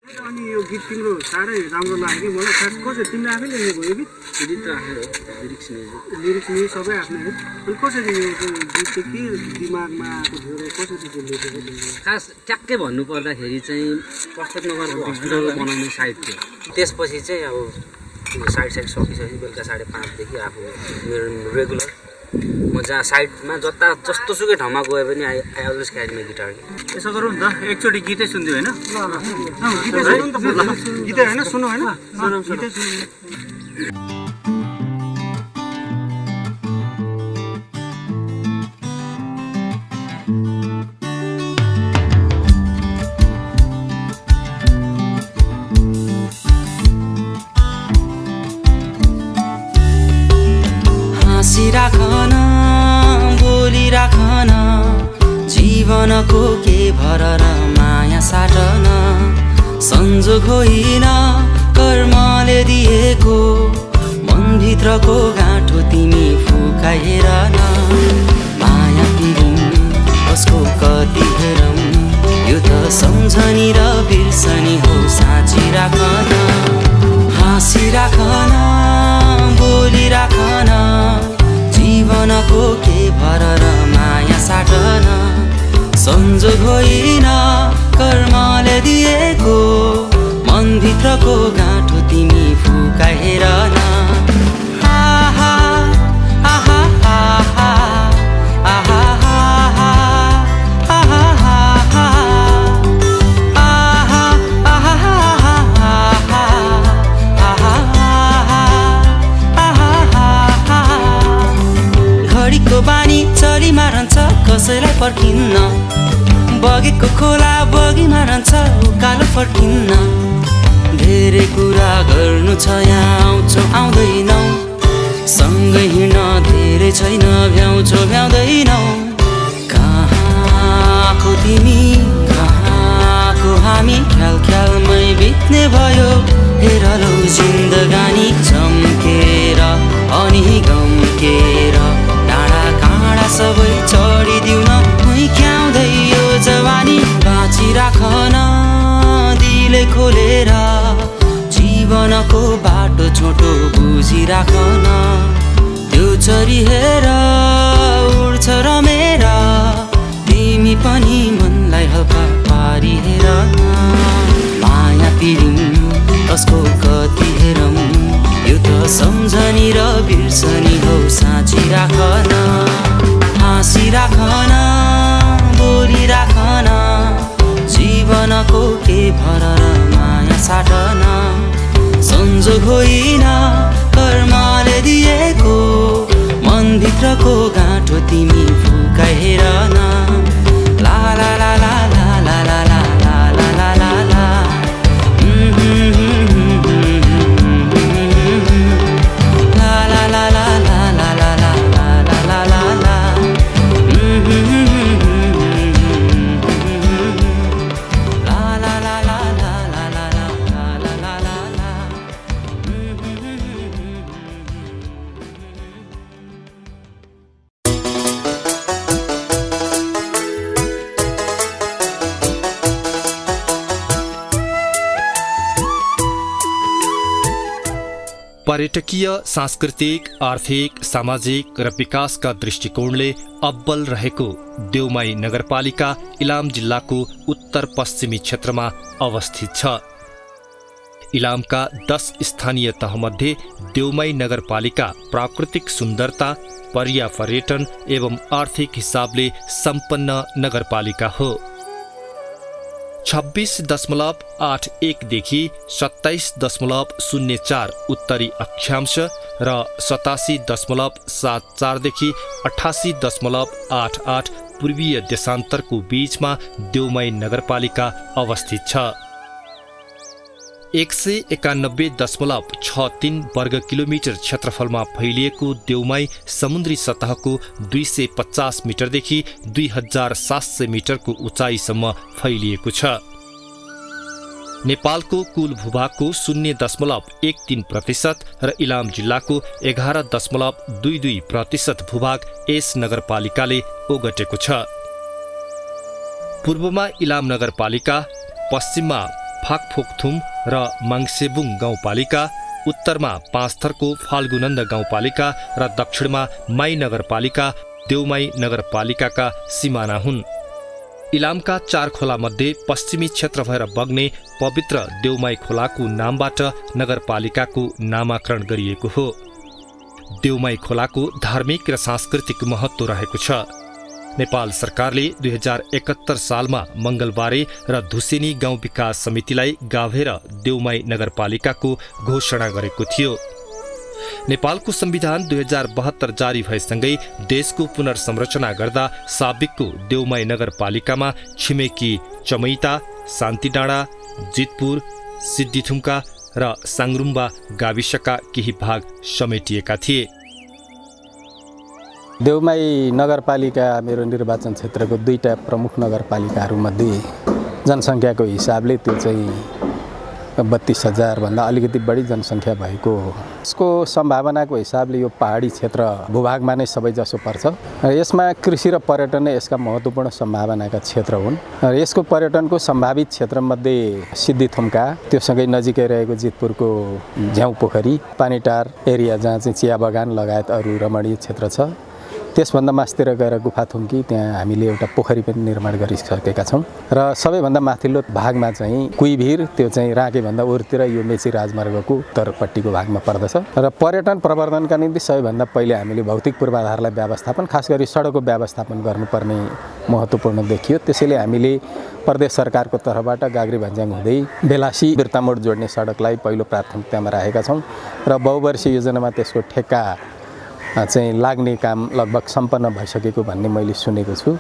अनि यो गीत तिम्रो साह्रै राम्रो लाग्यो कि मलाई। खास कसरी तिमीले आफै लेखेको यो गीत? गीत त आफै हो, लिरिक्स नि सबै आफ्नै हो। अनि कसरी यो गीत चाहिँ के दिमागमा आएको थियो र कसरी चाहिँ लेखेको तिमीले? खास ट्याक्कै भन्नुपर्दाखेरि चाहिँ प्रस्तुत नगरको हस्पिटल बनाउने साइड थियो। त्यसपछि चाहिँ अब साइड सकिसकेपछि बेलुका 5:30 देखि आफू मेरो रेगुलर म जहाँ साइडमा जस्तोसुकै ठाउँमा गए पनि I always carry my guitar. यसो गरौँ न त, एकचोटि गीतै सुनिदियो होइन? गीतै सुनौ नि त, गीतै होइन सुनौ होइन? गीतै सुनौ। हाँसिराखन बोलिराखन जीवनको के भर र माया साटन संजोग होइन कर्मले दिएको मनभित्रको गाँठो तिमी फुकाएर न माया पिरिम कसको कति हेरौँ यो त सम्झनी र बिर्सनी हो साँचिराखन हाँसिराखन बोलिराखन जीवनको के भर र माया साटन संजोग होइन कर्मले दिएको मनभित्रको गाँठो तिमी फुकाएर न आहा आहा आहा आहा घडीको बानी चलीमा रहन्छ कसैलाई पर्खिन्न बगेको खोला बगीमा रहन्छ उकालो फर्किन्न धेरै कुरा गर्नु छ यहाँ आउँछौ आउँदैनौ सँगै हिँड्न धेरै छैन भ्याउँछौ भ्याउँदैनौ कहाँको तिमी कहाँको हामी ख्याल ख्यालमै बित्ने भयो हेर लौ जिन्दगानी चम्केर अनि गम्केर डाँडा काँडा सबै चढिदिउन हुइक्याउँदै यो जवानी बाँचिराखन दिलै खोलेर जीवनको बाटो छोटो बुझिराखन त्यो चरी हेर उड्छ रमेर तिमी पनि मनलाई हल्का पारी हेर माया पिरिम कसको कति हेरौँ यो त सम्झनी र बिर्सनी हो साँचिराखन हाँसिराखन बोलिराखन जीवनको के भर र माया साटन संजोग होइन कर्मले दिएको मनभित्रको गाँठो तिमी फुकाएर न ला ला ला ला ला ला ला ला ला ला ला ला पर्यटकीय सांस्कृतिक आर्थिक सामाजिक र विकासका दृष्टिकोणले अब्बल रहेको देउमाई नगरपालिका इलाम जिल्लाको उत्तर पश्चिमी क्षेत्रमा अवस्थित छ। इलामका 10 स्थानीय तहमध्ये देउमाई नगरपालिका प्राकृतिक सुन्दरता पर्यापर्यटन एवं आर्थिक हिसाबले सम्पन्न नगरपालिका हो। 26.81 देखि 27.04 उत्तरी अक्षांश र 87.74 देखि 88.88 पूर्वीय देशान्तरको बीचमा देउमाई नगरपालिका अवस्थित छ। 191.63 वर्ग किलोमिटर क्षेत्रफलमा फैलिएको देउमाई समुद्री सतहको 250 मिटरदेखि 2700 मिटरको उचाइसम्म फैलिएको छ। नेपालको कुल भूभागको 0.13% र इलाम जिल्लाको 11.22% भूभाग यस नगरपालिकाले ओगटेको छ। पूर्वमा इलाम नगरपालिका, पश्चिममा फाकफोकथुम र माङसेबुङ गाउँपालिका, उत्तरमा पाँचथरको फाल्गुनन्द गाउँपालिका र दक्षिणमा माई नगरपालिका देउमाई नगरपालिकाका सिमाना हुन्। इलामका 4 खोलामध्ये पश्चिमी क्षेत्र भएर बग्ने पवित्र देउमाई खोलाको नामबाट नगरपालिकाको नामाकरण गरिएको हो। देउमाई खोलाको धार्मिक र सांस्कृतिक महत्त्व रहेको छ। नेपाल सरकारले 2071 सालमा मङ्गलबारे र धुसेनी गाउँ विकास समितिलाई गाभेर देउमाई नगरपालिकाको घोषणा गरेको थियो। नेपालको संविधान 2072 जारी भएसँगै देशको पुनर्संरचना गर्दा साबिकको देउमाई नगरपालिकामा छिमेकी चमैता, शान्तिडाँडा, जितपुर, सिद्धिथुम्का र साङरुम्बा गाविसका केही भाग समेटिएका थिए। देउमाई नगरपालिका मेरो निर्वाचन क्षेत्रको 2टा प्रमुख नगरपालिकाहरूमध्ये जनसङ्ख्याको हिसाबले त्यो चाहिँ 32,000 भन्दा अलिकति बढी जनसङ्ख्या भएको हो। यसको सम्भावनाको हिसाबले यो पहाडी क्षेत्र भूभागमा नै सबैजसो पर्छ। यसमा कृषि र पर्यटन नै यसका महत्त्वपूर्ण सम्भावनाका क्षेत्र हुन्। यसको पर्यटनको सम्भावित क्षेत्रमध्ये सिद्धिथुम्का, त्योसँगै नजिकै रहेको जितपुरको झ्याउ पोखरी, पानीटार एरिया जहाँ चाहिँ चिया बगान लगायत अरू रमणीय क्षेत्र छ। त्यसभन्दा मास्तिर गएर गुफाथुम्की, त्यहाँ हामीले एउटा पोखरी पनि निर्माण गरिसकेका छौँ। र सबैभन्दा माथिल्लो भागमा चाहिँ कुइभिर, त्यो चाहिँ राँकेभन्दा उरतिर यो मेची राजमार्गको उत्तरपट्टिको भागमा पर्दछ। र पर्यटन प्रवर्धनका निम्ति सबैभन्दा पहिले हामीले भौतिक पूर्वाधारलाई व्यवस्थापन, खास गरी सडकको व्यवस्थापन गर्नुपर्ने महत्त्वपूर्ण देखियो। त्यसैले हामीले प्रदेश सरकारको तर्फबाट गाग्री भन्ज्याङ हुँदै बेलासी बिर्तामोड जोड्ने सडकलाई पहिलो प्राथमिकतामा राखेका छौँ र बहुवर्षीय योजनामा त्यसको ठेक्का चाहिँ लाग्ने काम लगभग सम्पन्न भइसकेको भन्ने मैले सुनेको छु।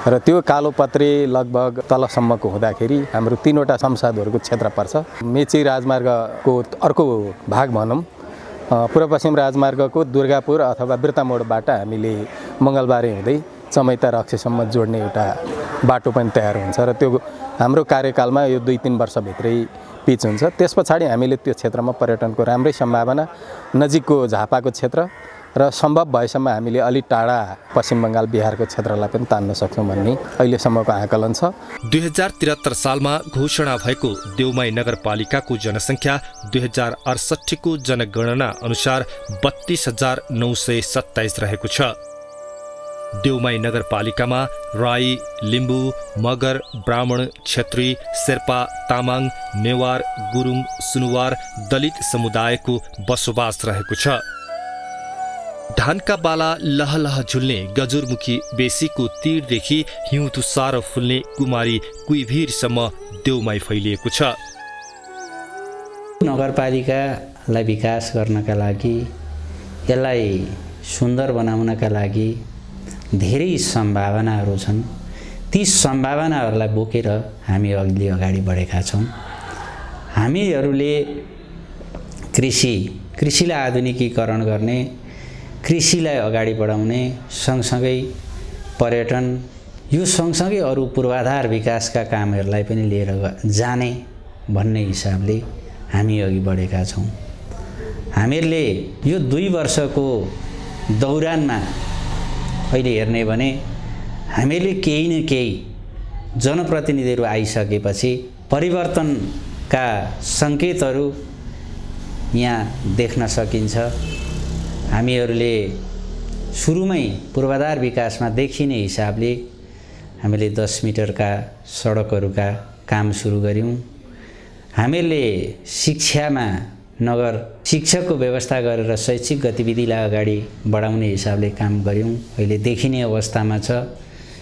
र त्यो कालोपत्रे लगभग तलसम्मको हुँदाखेरि हाम्रो 3वटा संसदहरूको क्षेत्र पर्छ। मेची राजमार्गको अर्को भाग भनौँ, पूर्व पश्चिम राजमार्गको दुर्गापुर अथवा बिर्तामोडबाट हामीले मङ्गलबारे हुँदै चमैता रक्सीसम्म जोड्ने एउटा बाटो पनि तयार हुन्छ र त्यो हाम्रो कार्यकालमा यो 2-3 वर्षभित्रै पिच हुन्छ। त्यस पछाडि हामीले त्यो क्षेत्रमा पर्यटनको राम्रै सम्भावना, नजिकको झापाको क्षेत्र र सम्भव भएसम्म हामीले अलि टाढा पश्चिम बङ्गाल बिहारको क्षेत्रलाई पनि तान्न सक्छौँ भन्ने अहिलेसम्मको आकलन छ। 2073 सालमा घोषणा भएको देउमाई नगरपालिकाको जनसङ्ख्या 2068 को जनगणना अनुसार 32,927 रहेको छ। देउमाई नगरपालिकामा राई, लिम्बू, मगर, ब्राह्मण, क्षेत्री, शेर्पा, तामाङ, नेवार, गुरुङ, सुनुवार, दलित समुदायको बसोबास रहेको छ। धानका बाला लहलह झुल्ने गजुरमुखी बेसीको तीरदेखि हिउँ तुसारो फुल्ने कुमारी कुइभिरसम्म देउमाई फैलिएको छ। नगरपालिकालाई विकास गर्नका लागि, यसलाई सुन्दर बनाउनका लागि धेरै सम्भावनाहरू छन्। ती सम्भावनाहरूलाई बोकेर हामी अगाडि बढेका छौँ। हामीहरूले कृषिलाई आधुनिकीकरण गर्ने, कृषिलाई अगाडि बढाउने सँगसँगै पर्यटन, यो सँगसँगै अरू पूर्वाधार विकासका कामहरूलाई पनि लिएर जाने भन्ने हिसाबले हामी अघि बढेका छौँ। हामीहरूले यो 2 वर्षको दौरानमा अहिले हेर्ने भने हामीले केही न केही जनप्रतिनिधिहरू आइसकेपछि परिवर्तनका सङ्केतहरू यहाँ देख्न सकिन्छ। हामीहरूले सुरुमै पूर्वाधार विकासमा देखिने हिसाबले हामीले 10 मिटरका सडकहरूका काम सुरु गऱ्यौँ। हामीले शिक्षामा नगर शिक्षकको व्यवस्था गरेर शैक्षिक गतिविधिलाई अगाडि बढाउने हिसाबले काम गऱ्यौँ। अहिले देखिने अवस्थामा छ।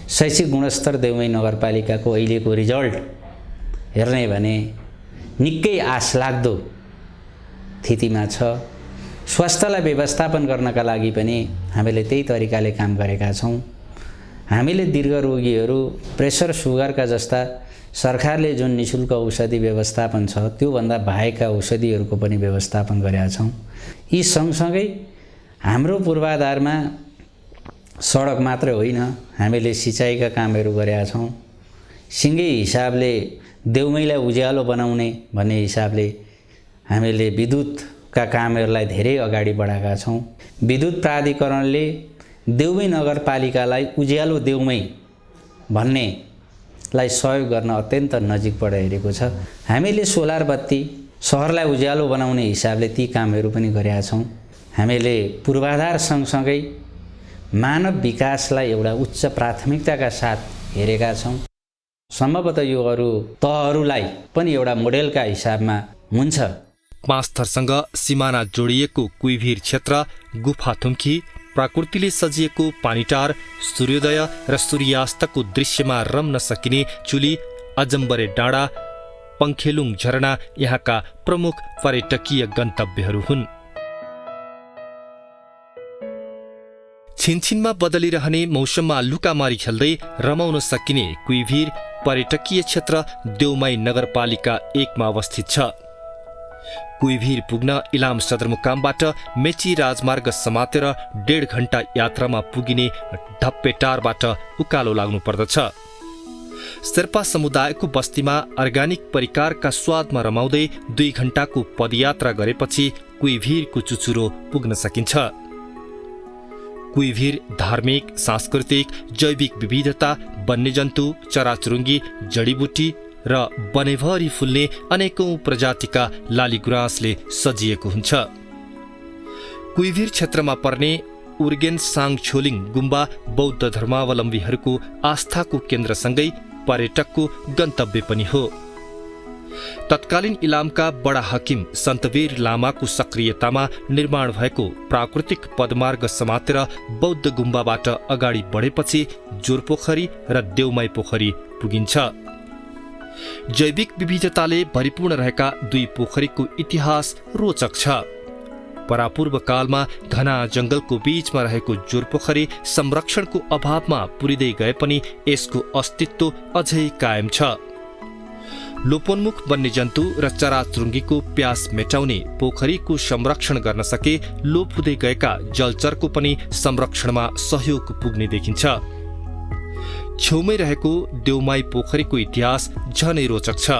शैक्षिक गुणस्तर देउमाई नगरपालिकाको अहिलेको रिजल्ट हेर्ने भने निकै आशलाग्दो स्थितिमा छ। स्वास्थ्यलाई व्यवस्थापन गर्नका लागि पनि हामीले त्यही तरिकाले काम गरेका छौँ। हामीले दीर्घ रोगीहरू, प्रेसर, सुगरका जस्ता सरकारले जुन निःशुल्क औषधि व्यवस्थापन छ त्योभन्दा बाहेकका औषधिहरूको पनि व्यवस्थापन गरेका छौँ। यी सँगसँगै हाम्रो पूर्वाधारमा सडक मात्रै होइन, हामीले सिँचाइका कामहरू गरेका छौँ। सँगै हिसाबले देउमाईलाई उज्यालो बनाउने भन्ने हिसाबले हामीले विद्युतका कामहरूलाई धेरै अगाडि बढाएका छौँ। विद्युत प्राधिकरणले देउमाई नगरपालिकालाई उज्यालो देउमाई भन्ने लाई सहयोग गर्न अत्यन्त नजिकबाट हेरेको छ। हामीले सोलर बत्ती सहरलाई उज्यालो बनाउने हिसाबले ती कामहरू पनि गरेका छौँ। हामीले पूर्वाधार सँगसँगै मानव विकासलाई एउटा उच्च प्राथमिकताका साथ हेरेका छौँ। सम्भवतः यो अरू तहहरूलाई पनि एउटा मोडेलका हिसाबमा हुन्छ। पाँचथरसँग सिमाना जोडिएको कुइभीर क्षेत्र, गुफाथुम्की, प्रकृतिले सजिएको पानीटार, सूर्योदय र सूर्यास्तको दृश्यमा रम्न सकिने चुली, अजम्बरे डाँडा, पङ्खेलुङ झरना यहाँका प्रमुख पर्यटकीय गन्तव्यहरू हुन्। छिनछिनमा बदलिरहने मौसममा लुकामारी खेल्दै रमाउन सकिने कुइभीर पर्यटकीय क्षेत्र देउमाई नगरपालिका 1 मा अवस्थित छ। कुइभीर पुग्न इलाम सदरमुकामबाट मेची राजमार्ग समातेर 1.5 घण्टा यात्रामा पुगिने ढप्पेटारबाट उकालो लाग्नु पर्दछ। शेर्पा समुदायको बस्तीमा अर्ग्यानिक परिकारका स्वादमा रमाउँदै 2 घण्टाको पदयात्रा गरेपछि कुइभीरको चुचुरो पुग्न सकिन्छ। कुइभीर धार्मिक, सांस्कृतिक, जैविक विविधता, वन्यजन्तु, चराचुरुङ्गी, जडीबुटी र वनैभरि फुल्ने अनेकौं प्रजातिका लालीगुराँसले सजिएको हुन्छ। कुइभीर क्षेत्रमा पर्ने उर्गेन साङछोलिङ गुम्बा बौद्ध धर्मावलम्बीहरूको आस्थाको केन्द्रसँगै पर्यटकको गन्तव्य पनि हो। तत्कालीन इलामका बडा हकिम सन्तवीर लामाको सक्रियतामा निर्माण भएको प्राकृतिक पदमार्ग समातेर बौद्ध गुम्बाबाट अगाडि बढेपछि जोरपोखरी र देउमाई पोखरी पुगिन्छ। जैविक विविधताले भरिपूर्ण रहेका 2 पोखरीको इतिहास रोचक छ। परापूर्व कालमा घना जंगलको बीचमा रहेको जोरपोखरी संरक्षणको अभावमा पुरिँदै गए पनि यसको अस्तित्व अझै कायम छ। लोपोन्मुख वन्यजन्तु र चराचुरुङ्गीको प्यास मेटाउने पोखरीको संरक्षण गर्न सके लोप हुँदै गएका जलचरको पनि संरक्षणमा सहयोग पुग्ने देखिन्छ। छेउमै रहेको देउमाई पोखरीको इतिहास झनै रोचक छ।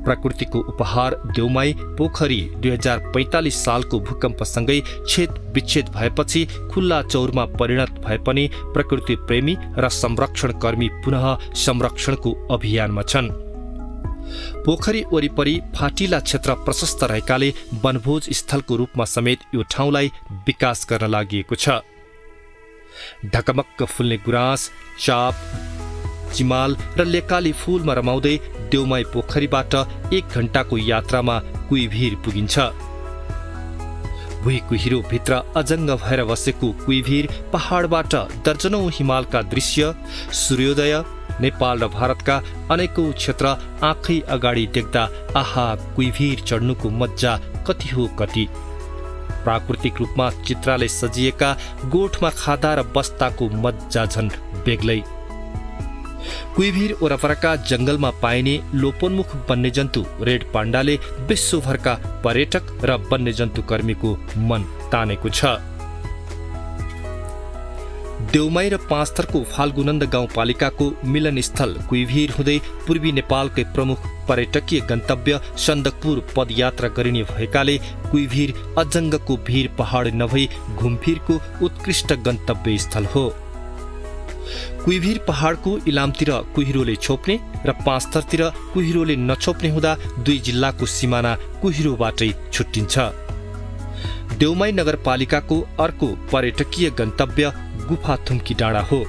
प्रकृतिको उपहार देउमाई पोखरी 2045 सालको भूकम्पसँगै छेद विच्छेद भएपछि खुल्ला चौरमा परिणत भए पनि प्रकृति प्रेमी र संरक्षण कर्मी पुनः संरक्षणको अभियानमा छन्। पोखरी वरिपरि फाटिला क्षेत्र प्रशस्त रहेकाले वनभोज स्थलको रूपमा समेत यो ठाउँलाई विकास गर्न लागि छ। ढकमक्क फुल्ने गुराँस, चाप, चिमाल र लेकाली फूलमा रमाउँदै देउमाई पोखरीबाट 1 घण्टाको यात्रामा कुइभीर पुगिन्छ। भुइँकुहिरो भित्र अजङ्ग भएर बसेको कुइभीर पहाडबाट दर्जनौं हिमालका दृश्य, सूर्योदय, नेपाल र भारतका अनेकौं क्षेत्र आँखै अगाडि देख्दा आहा कुइभीर चढ्नुको मज्जा कति हो कति। प्राकृतिक रूपमा चित्रले सजिएका गोठमा खादा र बस्ताको मज्जा झन् बेग्लै। कुइभीर वरपरका जंगलमा पाइने लोपोन्मुख वन्यजन्तु रेड पाण्डाले विश्वभरका पर्यटक र वन्यजन्तु कर्मीको मन तानेको छ। देउमाई र पाँचथरको फाल्गुनन्द गाउँपालिकाको मिलनस्थल कुइभीर हुँदै पूर्वी नेपालकै प्रमुख पर्यटकीय गन्तव्य सन्दकपुर पदयात्रा गरिने भएकाले कुइभीर अजङ्गको भीर पहाड नभई घुमफिरको उत्कृष्ट गन्तव्य स्थल हो। कुइभीर पहाडको इलामतिर कुहिरोले छोप्ने र पाँचथरतिर कुहिरोले नछोप्ने हुँदा 2 जिल्लाको सिमाना कुहिरोबाटै छुट्टिन्छ। देउमाई नगरपालिकाको अर्को पर्यटकीय गन्तव्य गुफाथुम्की डाँडा हो।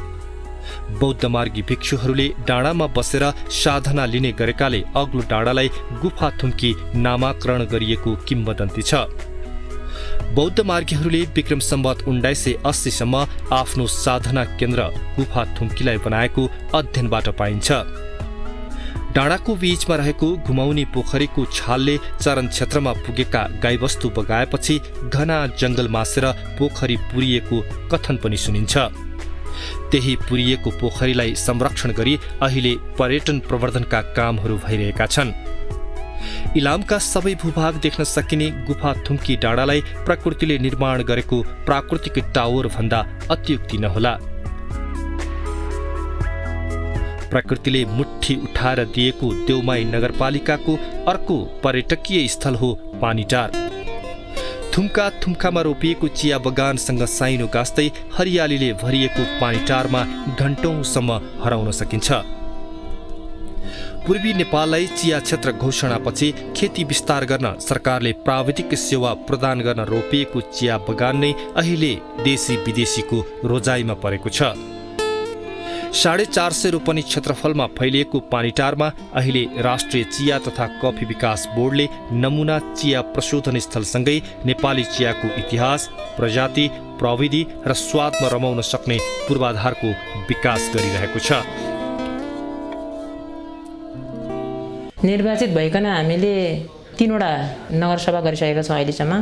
बौद्ध मार्गी भिक्षुहरूले डाँडामा बसेर साधना लिने गरेकाले अग्लो डाँडालाई गुफाथुम्की नामाकरण गरिएको किम्वदन्ती छ। बौद्ध मार्गीहरूले विक्रम सम्वत 1980 सम्म आफ्नो साधना केन्द्र गुफाथुम्कीलाई बनाएको अध्ययनबाट पाइन्छ। डाँडाको बीचमा रहेको घुमाउने पोखरीको छालले चरण क्षेत्रमा पुगेका गाईबस्तु बगाएपछि घना जंगल मासेर पोखरी पुरिएको कथन पनि सुनिन्छ। त्यही पुरिएको पोखरीलाई संरक्षण गरी अहिले पर्यटन प्रवर्धनका कामहरू भइरहेका छन्। इलामका सबै भूभाग देख्न सकिने गुफाथुम्की डाँडालाई प्रकृतिले निर्माण गरेको प्राकृतिक टावर भन्दा अत्युक्ति नहोला। प्रकृतिले मुट्ठी उठाएर दिएको देउमाई नगरपालिकाको अर्को पर्यटकीय स्थल हो पानीटार। थुम्का थुम्कामा रोपिएको चिया बगानसँग साइनो गाँस्दै हरियालीले भरिएको पानीटारमा घण्टौंसम्म हराउन सकिन्छ। पूर्वी नेपाललाई चिया क्षेत्र घोषणापछि खेती विस्तार गर्न सरकारले प्राविधिक सेवा प्रदान गर्न रोपिएको चिया बगान नै अहिले देशी विदेशीको रोजाइमा परेको छ। 450 रोपनी क्षेत्रफलमा फैलिएको पानीटारमा अहिले राष्ट्रिय चिया तथा कफी विकास बोर्डले नमुना चिया प्रशोधन स्थलसँगै नेपाली चियाको इतिहास, प्रजाति, प्रविधि र स्वादमा रमाउन सक्ने पूर्वाधारको विकास गरिरहेको छ। निर्वाचित भइकन हामीले 3वटा नगरसभा गरिसकेका छौँ। अहिलेसम्म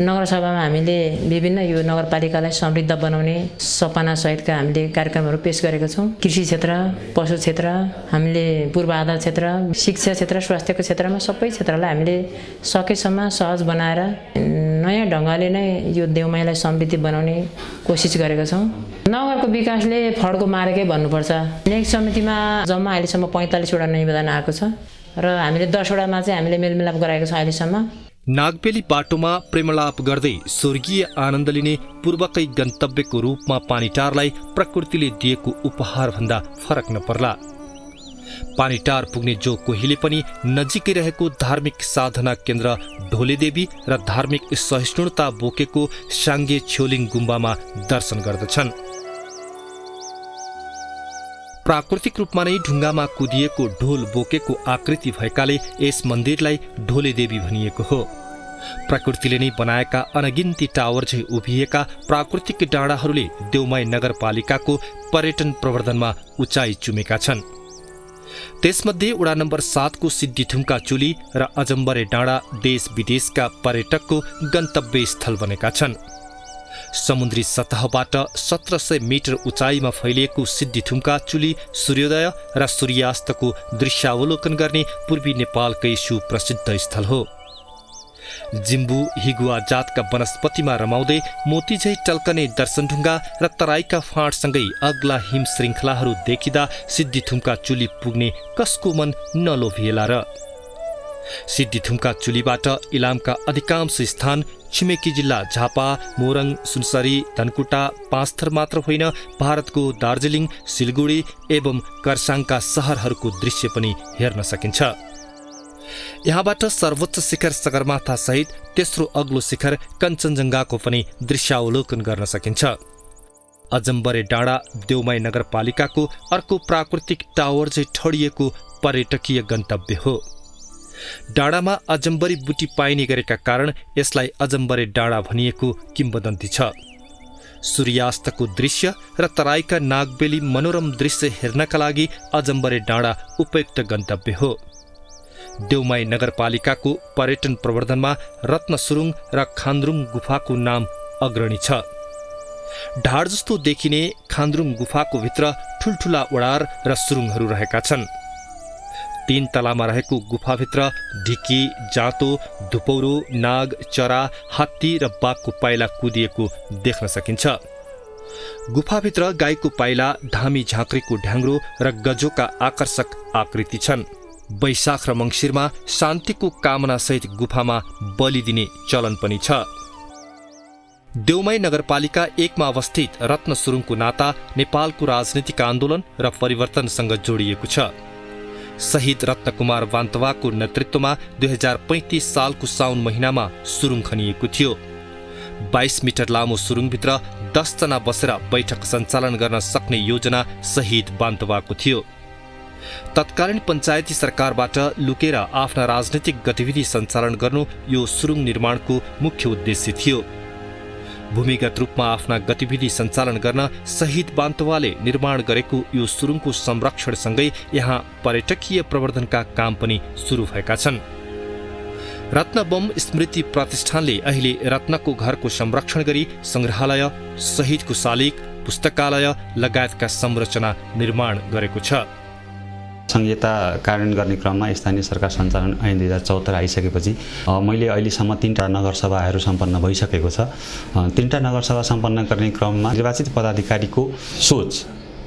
नगरसभामा हामीले विभिन्न यो नगरपालिकालाई समृद्ध बनाउने सपना सहितका हामीले कार्यक्रमहरू पेश गरेका छौँ। कृषि क्षेत्र, पशु क्षेत्र, हामीले पूर्वाधार क्षेत्र, शिक्षा क्षेत्र, स्वास्थ्यको क्षेत्रमा सबै क्षेत्रलाई हामीले सकेसम्म सहज बनाएर नयाँ ढङ्गले नै यो देउमाईलाई समृद्धि बनाउने कोसिस गरेका छौँ। नगरको विकासले फड्को मारेकै भन्नुपर्छ। नेक्स्ट समितिमा जम्मा अहिलेसम्म 45वटा निवेदन आएको छ र हामीले 10वटामा चाहिँ हामीले मेलमिलाप गराएको छौँ अहिलेसम्म। नागबेली बाटोमा प्रेमलाप गर्दै स्वर्गीय आनन्द लिने पूर्वकै गन्तव्यको रूपमा पानीटारलाई प्रकृतिले दिएको उपहारभन्दा फरक नपर्ला। पानीटार पुग्ने जो कोहीले पनि नजिकै रहेको धार्मिक साधना केन्द्र ढोलेदेवी र धार्मिक सहिष्णुता बोकेको साङ्गे छ्योलिङ गुम्बामा दर्शन गर्दछन्। प्राकृतिक रूपमा नै ढुङ्गामा कुदिएको ढोल बोकेको आकृति भएकाले यस मन्दिरलाई ढोलेदेवी भनिएको हो। प्रकृतिले नै बनाएका अनगिन्ती टावर झै उभिएका प्राकृतिक डाँडाहरूले देउमाई नगरपालिकाको पर्यटन प्रवर्धनमा उचाइ चुमेका छन्। त्यसमध्ये वडा नम्बर 7 को सिद्धिथुम्का चुली र अजम्बरे डाँडा देश विदेशका पर्यटकको गन्तव्य स्थल बनेका छन्। समुद्री सतहबाट 1700 मिटर उचाइमा फैलिएको सिद्धिथुम्का चुली सूर्योदय र सूर्यास्तको दृश्यावलोकन गर्ने पूर्वी नेपालकै सुप्रसिद्ध स्थल हो। जिम्बु हिगुवा जातका वनस्पतिमा रमाउँदै मोतीझै टल्कने दर्शनढुङ्गा र तराईका फाँटसँगै अग्ला हिम श्रृङ्खलाहरू देखिँदा सिद्धिथुम्का चुली पुग्ने कसको मन नलोभिएला र। सिद्धिथुम्का चुलीबाट इलामका अधिकांश स्थान छिमेकी जिल्ला झापा, मोरङ, सुनसरी, धनकुटा, पाँचथर मात्र होइन भारतको दार्जिलिङ, सिलगुडी एवं खरसाङका सहरहरूको दृश्य पनि हेर्न सकिन्छ। यहाँबाट सर्वोच्च शिखर सगरमाथा सहित तेस्रो अग्लो शिखर कञ्चनजङ्घाको पनि दृश्यावलोकन गर्न सकिन्छ। अजम्बरे डाँडा देउमाई नगरपालिकाको अर्को प्राकृतिक टावर झै ठडिएको पर्यटकीय गन्तव्य हो। डाँडामा अजम्बरी बुटी पाइने गरेका कारण यसलाई अजम्बरे डाँडा भनिएको किम्वदन्ती छ। सूर्यास्तको दृश्य र तराईका नागबेली मनोरम दृश्य हेर्नका लागि अजम्बरे डाँडा उपयुक्त गन्तव्य हो। देउमाई नगरपालिकाको पर्यटन प्रवर्धनमा रत्नसुरुङ र खान्द्रुङ गुफाको नाम अग्रणी छ। ढाड जस्तो देखिने खान्द्रुङ गुफाको भित्र ठुल्ठुला ओडार र सुरुङहरू रहेका छन्। 3 तलामा रहेको गुफाभित्र ढिकी, जाँतो, धुपौरो, नाग, चरा, हात्ती र बाघको पाइला कुदिएको देख्न सकिन्छ। गुफाभित्र गाईको पाइला, धामी झाँक्रीको ढ्याङ्ग्रो र गजोका आकर्षक आकृति छन्। वैशाख र मङ्सिरमा शान्तिको कामनासहित गुफामा बलि दिने चलन पनि छ। देउमाई नगरपालिका 1 मा अवस्थित रत्नसुरुङको नाता नेपालको राजनीतिक आन्दोलन र परिवर्तनसँग जोडिएको छ। शहीद रत्नकुमार वान्तवाको नेतृत्वमा 2035 सालको साउन महिनामा सुरुङ खनिएको थियो। 22 मिटर लामो सुरुङभित्र 10 जना बसेर बैठक सञ्चालन गर्न सक्ने योजना शहीद वान्तवाको थियो। तत्कालीन पञ्चायती सरकारबाट लुकेर आफ्ना राजनीतिक गतिविधि सञ्चालन गर्नु यो सुरुङ निर्माणको मुख्य उद्देश्य थियो। भूमिगत रूपमा आफ्ना गतिविधि सञ्चालन गर्न शहीद वान्तवाले निर्माण गरेको यो सुरुङको संरक्षणसँगै यहाँ पर्यटकीय प्रवर्धनका काम पनि सुरु भएका छन्। रत्नबम स्मृति प्रतिष्ठानले अहिले रत्नको घरको संरक्षण गरी संग्रहालय, शहीदको शालिग, पुस्तकालय लगायतका संरचना निर्माण गरेको छ। संहिता कार्यान्वयन गर्ने क्रममा स्थानीय सरकार सञ्चालन ऐन 2074 आइसकेपछि मैले अहिलेसम्म 3टा नगरसभाहरू सम्पन्न भइसकेको छ। 3टा नगरसभा सम्पन्न गर्ने क्रममा निर्वाचित पदाधिकारीको सोच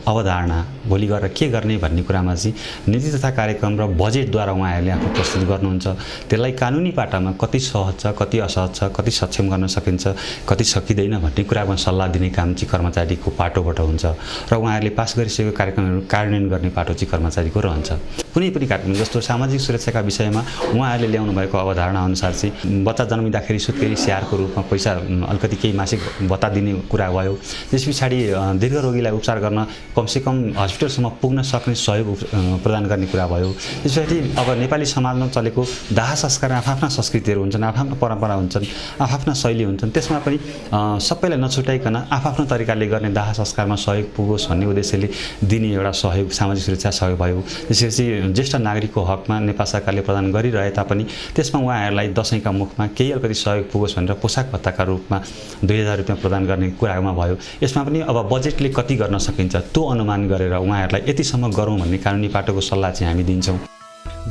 अवधारणा भोलि गएर के गर्ने भन्ने कुरामा चाहिँ नीति तथा कार्यक्रम र बजेटद्वारा उहाँहरूले आफू प्रस्तुत गर्नुहुन्छ। त्यसलाई कानुनी पाटामा कति सहज छ, कति असहज छ, कति सक्षम गर्न सकिन्छ, कति सकिँदैन भन्ने कुरामा सल्लाह दिने काम चाहिँ कर्मचारीको पाटोबाट हुन्छ र उहाँहरूले पास गरिसकेको कार्यक्रमहरू कार्यान्वयन गर्ने पाटो चाहिँ कर्मचारीको रहन्छ। कुनै पनि कार्यक्रम जस्तो सामाजिक सुरक्षाका विषयमा उहाँहरूले ल्याउनु भएको अवधारणा अनुसार चाहिँ बच्चा जन्मिँदाखेरि सुत्केरी स्याहारको रूपमा पैसा अलिकति केही मासिक भत्ता दिने कुरा भयो। त्यस पछाडि दीर्घ रोगीलाई उपचार गर्न कमसेकम हस्पिटलसम्म पुग्न सक्ने सहयोग प्रदान गर्ने कुरा भयो। त्यसपछि अब नेपाली समाजमा चलेको दाह संस्कार आफ्ना संस्कृतिहरू हुन्छन्, आफ्ना परम्परा हुन्छन्, आफ्ना शैली हुन्छन्। त्यसमा पनि सबैलाई नछुटाइकन आफ्नो तरिकाले गर्ने दाह संस्कारमा सहयोग पुगोस् भन्ने उद्देश्यले दिने एउटा सहयोग सामाजिक सुरक्षा सहयोग भयो। त्यसपछि ज्येष्ठ नागरिकको हकमा नेपाल सरकारले प्रदान गरिरहे तापनि त्यसमा उहाँहरूलाई दसैँका मुखमा केही अलिकति सहयोग पुगोस् भनेर पोसाक भत्ताका रूपमा 2000 रुपियाँ प्रदान गर्ने कुरामा भयो। यसमा पनि अब बजेटले कति गर्न सकिन्छ त्यो अनुमान गरेर उहाँहरूलाई यतिसम्म गरौँ भन्ने कानुनी पाटोको सल्लाह चाहिँ हामी दिन्छौँ।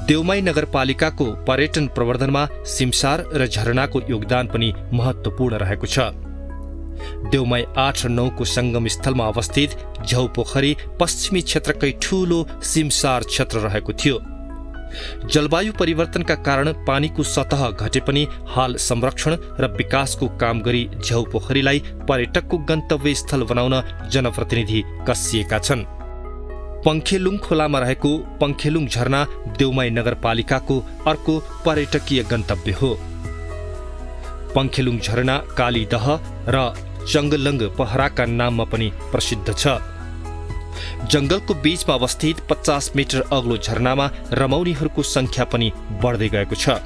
देउमाई नगरपालिकाको पर्यटन प्रवर्धनमा सिमसार र झरनाको योगदान पनि महत्त्वपूर्ण रहेको छ। देउमाई 8 र 9 को संगम स्थलमा अवस्थित झ्याउ पोखरी पश्चिमी क्षेत्रकै ठूलो सिमसार क्षेत्र रहेको थियो। जलवायु परिवर्तनका कारण पानीको सतह घटे पनि हाल संरक्षण र विकासको काम गरी झ्याउ पोखरीलाई पर्यटकको गन्तव्य स्थल बनाउन जनप्रतिनिधि कसिएका छन्। पंखेलुङ खोलामा रहेको पंखेलुङ झरना देउमाई नगरपालिकाको अर्को पर्यटकीय गन्तव्य हो। पंखेलुङ झरना कालीदह र चङ्गलङ्ग पहराका नाममा पनि प्रसिद्ध छ। जंगलको बीचमा अवस्थित 50 मिटर अग्लो झरनामा रमाउनेहरूको संख्या पनि बढ्दै गएको छ।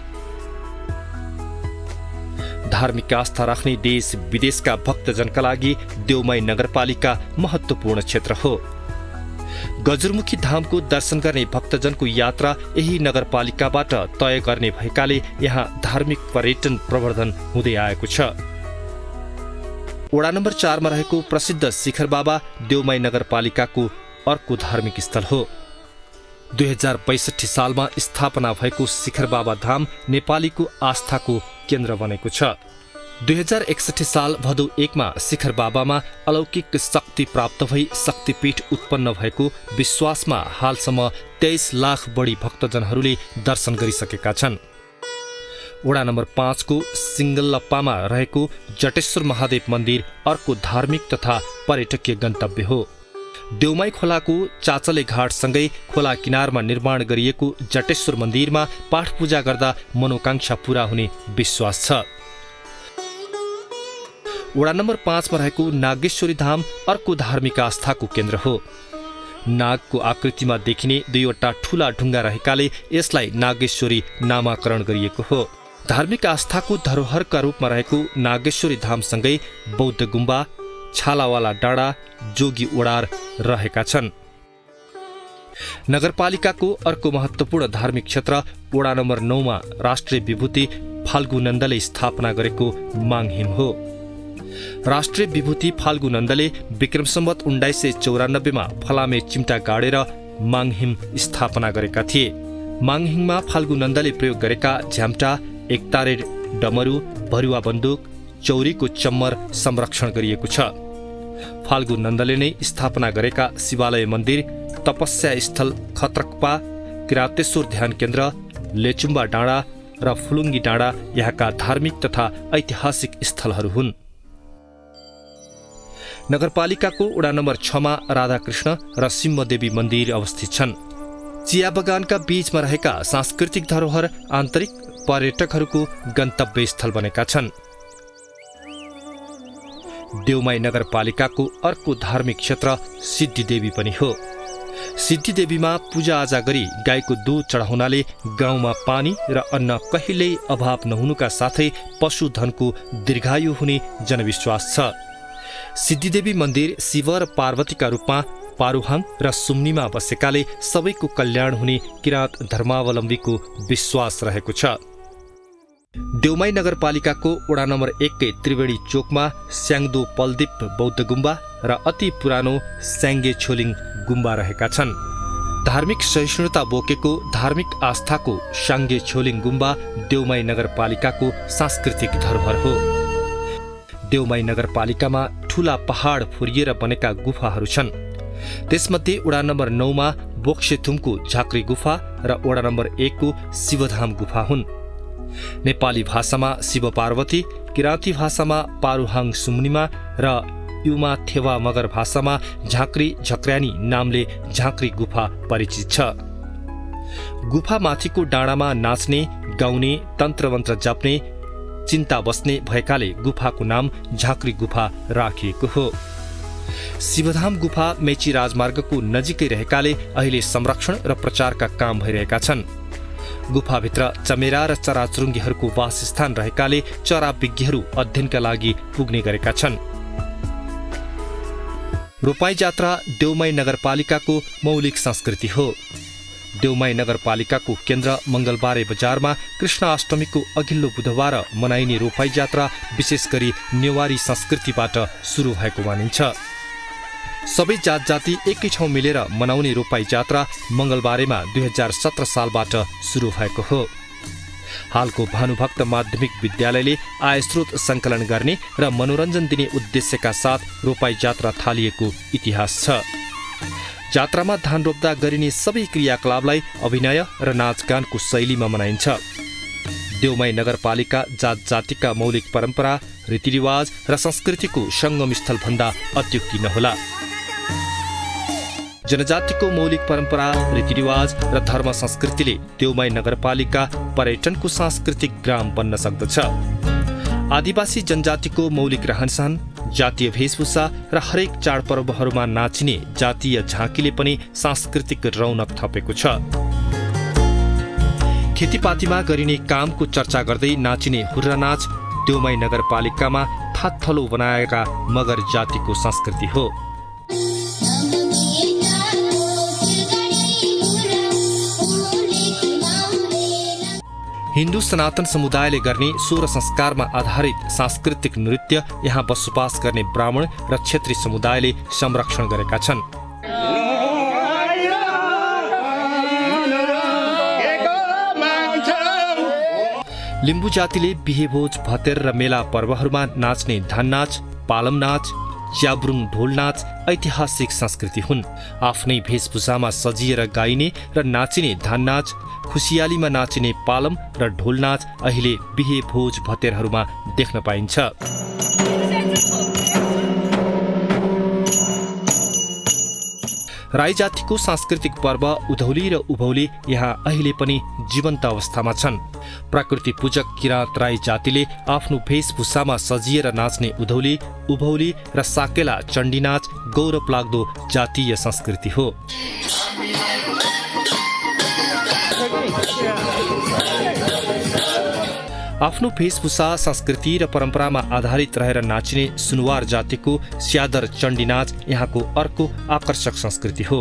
धार्मिक आस्था राख्ने देश विदेशका भक्तजनका लागि देउमाई नगरपालिका महत्त्वपूर्ण क्षेत्र हो। गजुरमुखी धामको दर्शन गर्ने भक्तजनको यात्रा यही नगरपालिकाबाट तय गर्ने भएकाले यहाँ धार्मिक पर्यटन प्रवर्धन हुँदै आएको छ। वडा नम्बर 4 मा रहेको प्रसिद्ध शिखर बाबा देउमाई नगरपालिकाको अर्को धार्मिक स्थल हो। 2062 सालमा स्थापना भएको शिखर बाबा धाम नेपालीको आस्थाको केन्द्र बनेको छ। 2061 साल भदौ 1 मा शिखर बाबामा अलौकिक शक्ति प्राप्त भई शक्तिपीठ उत्पन्न भएको विश्वासमा हालसम्म 23 लाख बढी भक्तजनहरूले दर्शन गरिसकेका छन्। वडा नम्बर 5 को सिङ्गलप्पामा रहेको जटेश्वर महादेव मन्दिर अर्को धार्मिक तथा पर्यटकीय गन्तव्य हो। देउमाई खोलाको चाचले घाटसँगै खोला किनारमा निर्माण गरिएको जटेश्वर मन्दिरमा पाठ पूजा गर्दा मनोकांक्षा पूरा हुने विश्वास छ। वडा नम्बर 5 मा रहेको नागेश्वरी धाम अर्को धार्मिक आस्थाको केन्द्र हो। नागको आकृतिमा देखिने 2वटा ठूला ढुङ्गा रहेकाले यसलाई नागेश्वरी नामाकरण गरिएको हो। धार्मिक आस्थाको धरोहरका रूपमा रहेको नागेश्वरी धामसँगै बौद्ध गुम्बा, छालावाला डाँडा, जोगी ओडार रहेका छन्। नगरपालिकाको अर्को महत्त्वपूर्ण धार्मिक क्षेत्र वडा नम्बर 9 मा राष्ट्रिय विभूति फाल्गु नन्दले स्थापना गरेको माङहिम हो। राष्ट्रिय विभूति फाल्गु नन्दले विक्रम सम्वत 1994 मा फलामे चिम्टा गाडेर माङहिम स्थापना गरेका थिए। माङहिममा फाल्गु नन्दले प्रयोग गरेका झ्याम्टा, एकतारे डमरू, भरुवा बन्दुक, चौरीको चम्मर संरक्षण गरिएको छ। फाल्गु नन्दले नै स्थापना गरेका शिवालय मन्दिर, तपस्या स्थल खत्रकपा, किरातेश्वर ध्यान केन्द्र, लेचुम्बा डाँडा र फुलुङ्गी डाँडा यहाँका धार्मिक तथा ऐतिहासिक स्थलहरू हुन्। नगरपालिकाको वडा नम्बर 6 मा राधाकृष्ण र सिंहदेवी मन्दिर अवस्थित छन्। चिया बगानका बीचमा रहेका सांस्कृतिक धरोहर आन्तरिक पर्यटकहरूको गन्तव्य स्थल बनेका छन्। देउमाई नगरपालिकाको अर्को धार्मिक क्षेत्र सिद्धिदेवी पनि हो। सिद्धिदेवीमा पूजाआजा गरी गाईको दुध चढाउनाले गाउँमा पानी र अन्न कहिल्यै अभाव नहुनुका साथै पशुधनको दीर्घायु हुने जनविश्वास छ। सिद्धिदेवी मन्दिर शिव र पार्वतीका रूपमा पारुहाङ र सुम्नीमा बसेकाले सबैको कल्याण हुने किराँत धर्मावलम्बीको विश्वास रहेको छ। देउमाई नगरपालिकाको वडा नम्बर 1 कै त्रिवेणी चोकमा स्याङ्दो पलदीप बौद्ध गुम्बा र अति पुरानो स्याङ्गे छोलिङ गुम्बा रहेका छन्। धार्मिक सहिष्णुता बोकेको धार्मिक आस्थाको स्याङ्गे छोलिङ गुम्बा देउमाई नगरपालिकाको सांस्कृतिक धरोहर हो। देउमाई नगरपालिकामा ठूला पहाड फुरिएर बनेका गुफाहरू छन्। त्यसमध्ये वडा नम्बर 9 मा बोक्सेथुमको झाँक्री गुफा र वडा नम्बर 1 को शिवधाम गुफा हुन्। नेपाली भाषामा शिव पार्वती, किराँती भाषामा पारुहाङ सुम्निमा र युमा थेवा मगर भाषामा झाँक्री झक्र्यानी नामले झाँक्री गुफा परिचित छ। गुफा माथिको डाँडामा नाच्ने, गाउने, तन्त्रमन्त्र जप्ने, चिन्ता बस्ने भएकाले गुफाको नाम झाँक्री गुफा राखिएको हो। शिवधाम गुफा मेची राजमार्गको नजिकै रहेकाले अहिले संरक्षण र प्रचारका काम भइरहेका छन्। गुफाभित्र चमेरा र चराचुरुङ्गीहरूको वासस्थान रहेकाले चरा विज्ञहरू अध्ययनका लागि पुग्ने गरेका छन्। रोपाई जात्रा देउमाई नगरपालिकाको मौलिक संस्कृति हो। देउमाई नगरपालिकाको केन्द्र मंगलबारे बजारमा कृष्णाष्टमीको अघिल्लो बुधबार मनाइने रोपाई जात्रा विशेष गरी नेवारी संस्कृतिबाट सुरु भएको मानिन्छ। सबै जात जाति एकै ठाउँ मिलेर मनाउने रोपाई जात्रा मंगलबारेमा 2017 सालबाट सुरु भएको हो। हालको भानुभक्त माध्यमिक विद्यालयले आय स्रोत संकलन गर्ने र मनोरञ्जन दिने उद्देश्यका साथ रोपाई जात्रा थालिएको इतिहास छ। जात्रामा धान रोप्दा गरिने सबै क्रियाकलापलाई अभिनय र नाचगानको शैलीमा मनाइन्छ। देउमाई नगरपालिका जात जातिका मौलिक परम्परा, रीतिरिवाज र संस्कृतिको संगमस्थल भन्दा अत्युक्ति नहोला। जनजातिको मौलिक परम्परा, रीतिरिवाज र धर्म संस्कृतिले देउमाई नगरपालिका पर्यटनको सांस्कृतिक ग्राम बन्न सक्दछ। आदिवासी जनजातिको मौलिक रहनसहन, जातीय वेशभूषा र हरेक चाडपर्वहरूमा नाचिने जातीय झाँकीले पनि सांस्कृतिक रौनक थपेको छ। खेतीपातीमा गरिने कामको चर्चा गर्दै नाचिने हुर्रा नाच देउमाई नगरपालिकामा थात्थलो बनाएका मगर जातिको संस्कृति हो। हिन्दू सनातन समुदायले गर्ने सोह्र संस्कारमा आधारित सांस्कृतिक नृत्य यहाँ बसोबास गर्ने ब्राह्मण र क्षेत्री समुदायले संरक्षण गरेका छन्। लिम्बू जातिले बिहेभोज, भतेर र मेला पर्वहरूमा नाच्ने धान नाच, पालम नाच, च्याब्रुङ ढोल नाच ऐतिहासिक संस्कृति हुन्। आफ्नै वेशभूषामा सजिएर गाइने र नाचिने धान नाच, खुसियालीमा नाचिने पालम र ढोल नाच अहिले बिहे भोज भतेरहरूमा देख्न पाइन्छ। राई जातिको सांस्कृतिक पर्व उधौली र उभौली यहाँ अहिले पनि जीवन्त अवस्थामा छन्। प्रकृति पूजक किराँत राई जातिले आफ्नो वेशभूषामा सजिएर नाच्ने उधौली, उभौली र साकेला चण्डी नाच गौरव लाग्दो जातीय संस्कृति हो। आफ्नो वेशभूषा, संस्कृति र परम्परामा आधारित रहेर नाचिने सुनुवार जातिको स्यादर चण्डी नाच यहाँको अर्को आकर्षक संस्कृति हो।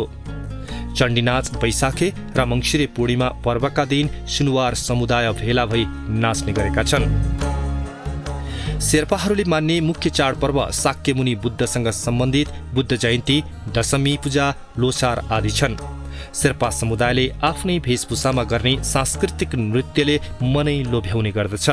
चण्डी नाच वैशाखे र मङ्सिरे पूर्णिमा पर्वका दिन सुनुवार समुदाय भेला भई नाच्ने गरेका छन्। शेर्पाहरूले मान्ने मुख्य चाडपर्व शाक्यमुनि बुद्धसँग सम्बन्धित बुद्ध जयन्ती, दशमी पूजा, लोसार आदि छन्। शेर्पा समुदायले आफ्नै वेशभूषामा गर्ने सांस्कृतिक नृत्यले मनै लोभ्याउने गर्दछ।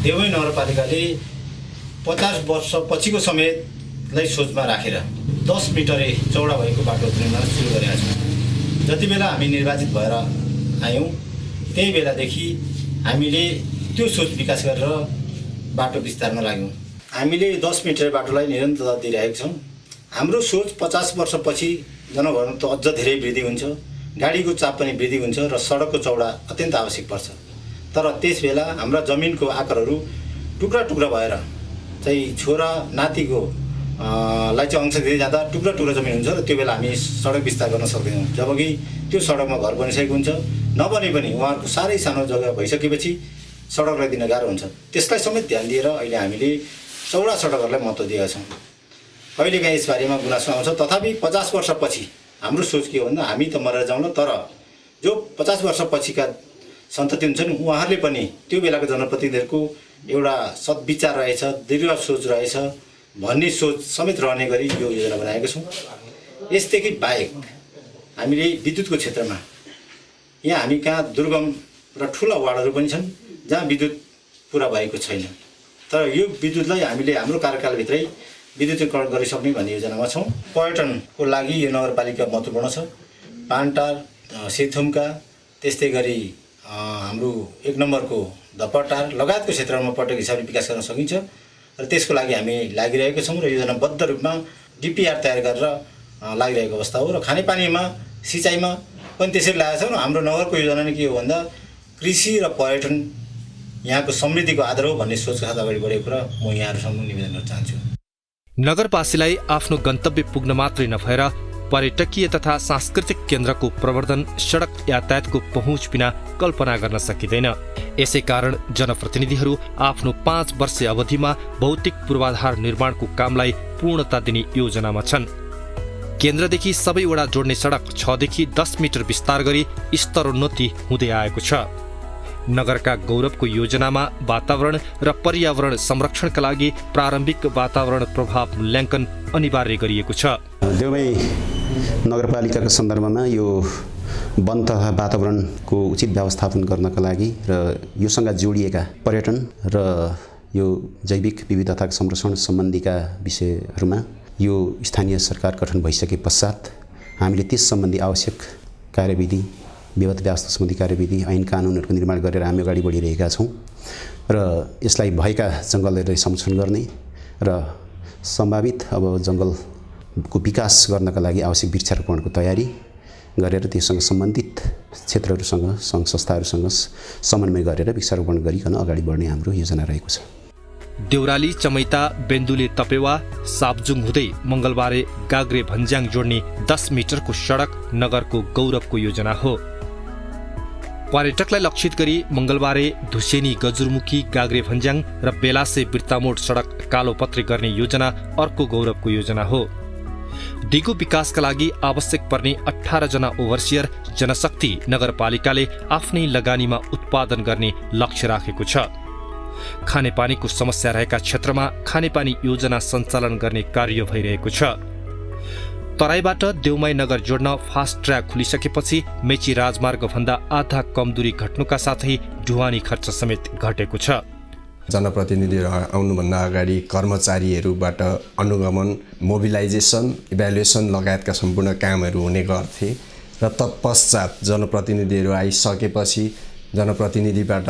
देउमाई नगरपालिकाले 50 वर्ष पछिको समयलाई सोचमा राखेर 10 मिटरै चौडा भएको बाटो निर्माण सुरु गरेका छौँ। जति बेला हामी निर्वाचित भएर आयौँ त्यही बेलादेखि हामीले त्यो सोच विकास गरेर बाटो विस्तारमा लाग्यौँ। हामीले 10 मिटर बाटोलाई निरन्तरता दिइरहेका छौँ। हाम्रो सोच 50 वर्षपछि जनघनत्व अझ धेरै वृद्धि हुन्छ, गाडीको चाप पनि वृद्धि हुन्छ र सडकको चौडा अत्यन्त आवश्यक पर्छ। तर त्यस बेला हाम्रा जमिनको आकारहरू टुक्रा टुक्रा भएर चाहिँ छोरा नातिको लाई चाहिँ अंश दिँदै जाँदा टुक्रा टुक्रा जमिन हुन्छ र त्यो बेला हामी सडक विस्तार गर्न सक्दैनौँ। जबकि त्यो सडकमा घर बनिसकेको हुन्छ, नबने पनि उहाँहरूको साह्रै सानो जग्गा भइसकेपछि सडकलाई दिन गाह्रो हुन्छ। त्यसलाई समेत ध्यान दिएर अहिले हामीले चौडा सडकहरूलाई महत्त्व दिएका छौँ। कहिलेकाहीँ यसबारेमा गुनासो आउँछ, तथापि 50 वर्षपछि हाम्रो सोच के हो भन्दा हामी त मरेर जाउँला, तर जो 50 वर्षपछिका सन्तति हुन्छन् उहाँहरूले पनि त्यो बेलाको जनप्रतिनिधिहरूको एउटा सद्विचार रहेछ, दीर्घ सोच रहेछ भन्ने सोच समेत रहने गरी यो योजना बनाएको छौँ। यसदेखि बाहेक हामीले विद्युतको क्षेत्रमा यहाँ हामी कहाँ दुर्गम र ठुला वार्डहरू पनि छन् जहाँ विद्युत पुरा भएको छैन, तर यो विद्युतलाई हामीले हाम्रो कार्यकालभित्रै विद्युतीकरण गरिसक्ने भन्ने योजनामा छौँ। पर्यटनको लागि यो नगरपालिका महत्त्वपूर्ण छ। पानटार, सेथुमका, त्यस्तै गरी हाम्रो 1 नम्बरको धपटार लगायतको क्षेत्रमा पर्यटक हिसाबले विकास गर्न सकिन्छ र त्यसको लागि हामी लागिरहेका छौँ र योजनाबद्ध रूपमा डिपिआर तयार गरेर लागिरहेको अवस्था हो। र खानेपानीमा, सिँचाइमा पनि त्यसरी लागेका छौँ। हाम्रो नगरको योजना नै के हो भन्दा कृषि र पर्यटन यहाँको समृद्धिको आधार हो भन्ने सोचका साथ अगाडि बढेको कुरा म यहाँहरूसँग निवेदन गर्न चाहन्छु। नगरवासीलाई आफ्नो गन्तव्य पुग्न मात्रै नभएर पर्यटकीय तथा सांस्कृतिक केन्द्रको प्रवर्धन सडक यातायातको पहुँच बिना कल्पना गर्न सकिँदैन। यसै कारण जनप्रतिनिधिहरू आफ्नो 5 वर्षे अवधिमा भौतिक पूर्वाधार निर्माणको कामलाई पूर्णता दिने योजनामा छन्। केन्द्रदेखि सबै वडा जोड्ने सडक 6 देखि 10 मिटर विस्तार गरी स्तरोन्नति हुँदै आएको छ। नगरका गौरवको योजनामा वातावरण र पर्यावरण संरक्षणका लागि प्रारम्भिक वातावरण प्रभाव मूल्याङ्कन अनिवार्य गरिएको छ। देउमाई नगरपालिकाको सन्दर्भमा यो वन तथा वातावरणको उचित व्यवस्थापन गर्नका लागि र योसँग जोडिएका पर्यटन र यो जैविक विविधताको संरक्षण सम्बन्धीका विषयहरूमा यो स्थानीय सरकार गठन भइसके पश्चात हामीले त्यस सम्बन्धी आवश्यक कार्यविधि, विवाद व्यवस्था सम्बन्धी कार्यविधि, ऐन कानुनहरूको निर्माण गरेर हामी अगाडि बढिरहेका छौँ र यसलाई भएका जङ्गलहरूलाई संरक्षण गर्ने र सम्भावित अब जङ्गलको विकास गर्नका लागि आवश्यक वृक्षारोपणको तयारी गरेर त्यससँग सम्बन्धित क्षेत्रहरूसँग सङ्घ संस्थाहरूसँग समन्वय गरेर वृक्षारोपण गरिकन अगाडि बढ्ने हाम्रो योजना रहेको छ। देउराली, चमैता, बेन्दुले, तपेवा, सापजुङ हुँदै मङ्गलबारे गाग्रे भन्ज्याङ जोड्ने 10 मिटरको सडक नगरको गौरवको योजना हो। पर्यटकलाई लक्षित गरी मङ्गलबारे धुसेनी, गजुरमुखी, गाग्रे भन्ज्याङ र बेलासे बिर्तामोड सडक कालोपत्रे गर्ने योजना अर्को गौरवको योजना हो। दिगो विकासका लागि आवश्यक पर्ने 18 जना ओभरसियर जनशक्ति नगरपालिकाले आफ्नै लगानीमा उत्पादन गर्ने लक्ष्य राखेको छ। खानेपानीको समस्या रहेका क्षेत्रमा खानेपानी योजना सञ्चालन गर्ने कार्य भइरहेको छ। तराईबाट देउमाई नगर जोड्न फास्ट ट्र्याक खुलिसकेपछि मेची राजमार्ग भन्दा आधा कम दूरी घट्नुका साथै ढुवानी खर्च समेत घटेको छ। जनप्रतिनिधिहरू आउनुभन्दा अगाडि कर्मचारीहरूबाट अनुगमन, मोबिलाइजेसन, इभ्यालुएसन लगायतका सम्पूर्ण कामहरू हुने गर्थे र तत्पश्चात जनप्रतिनिधिहरू आइसकेपछि जनप्रतिनिधिबाट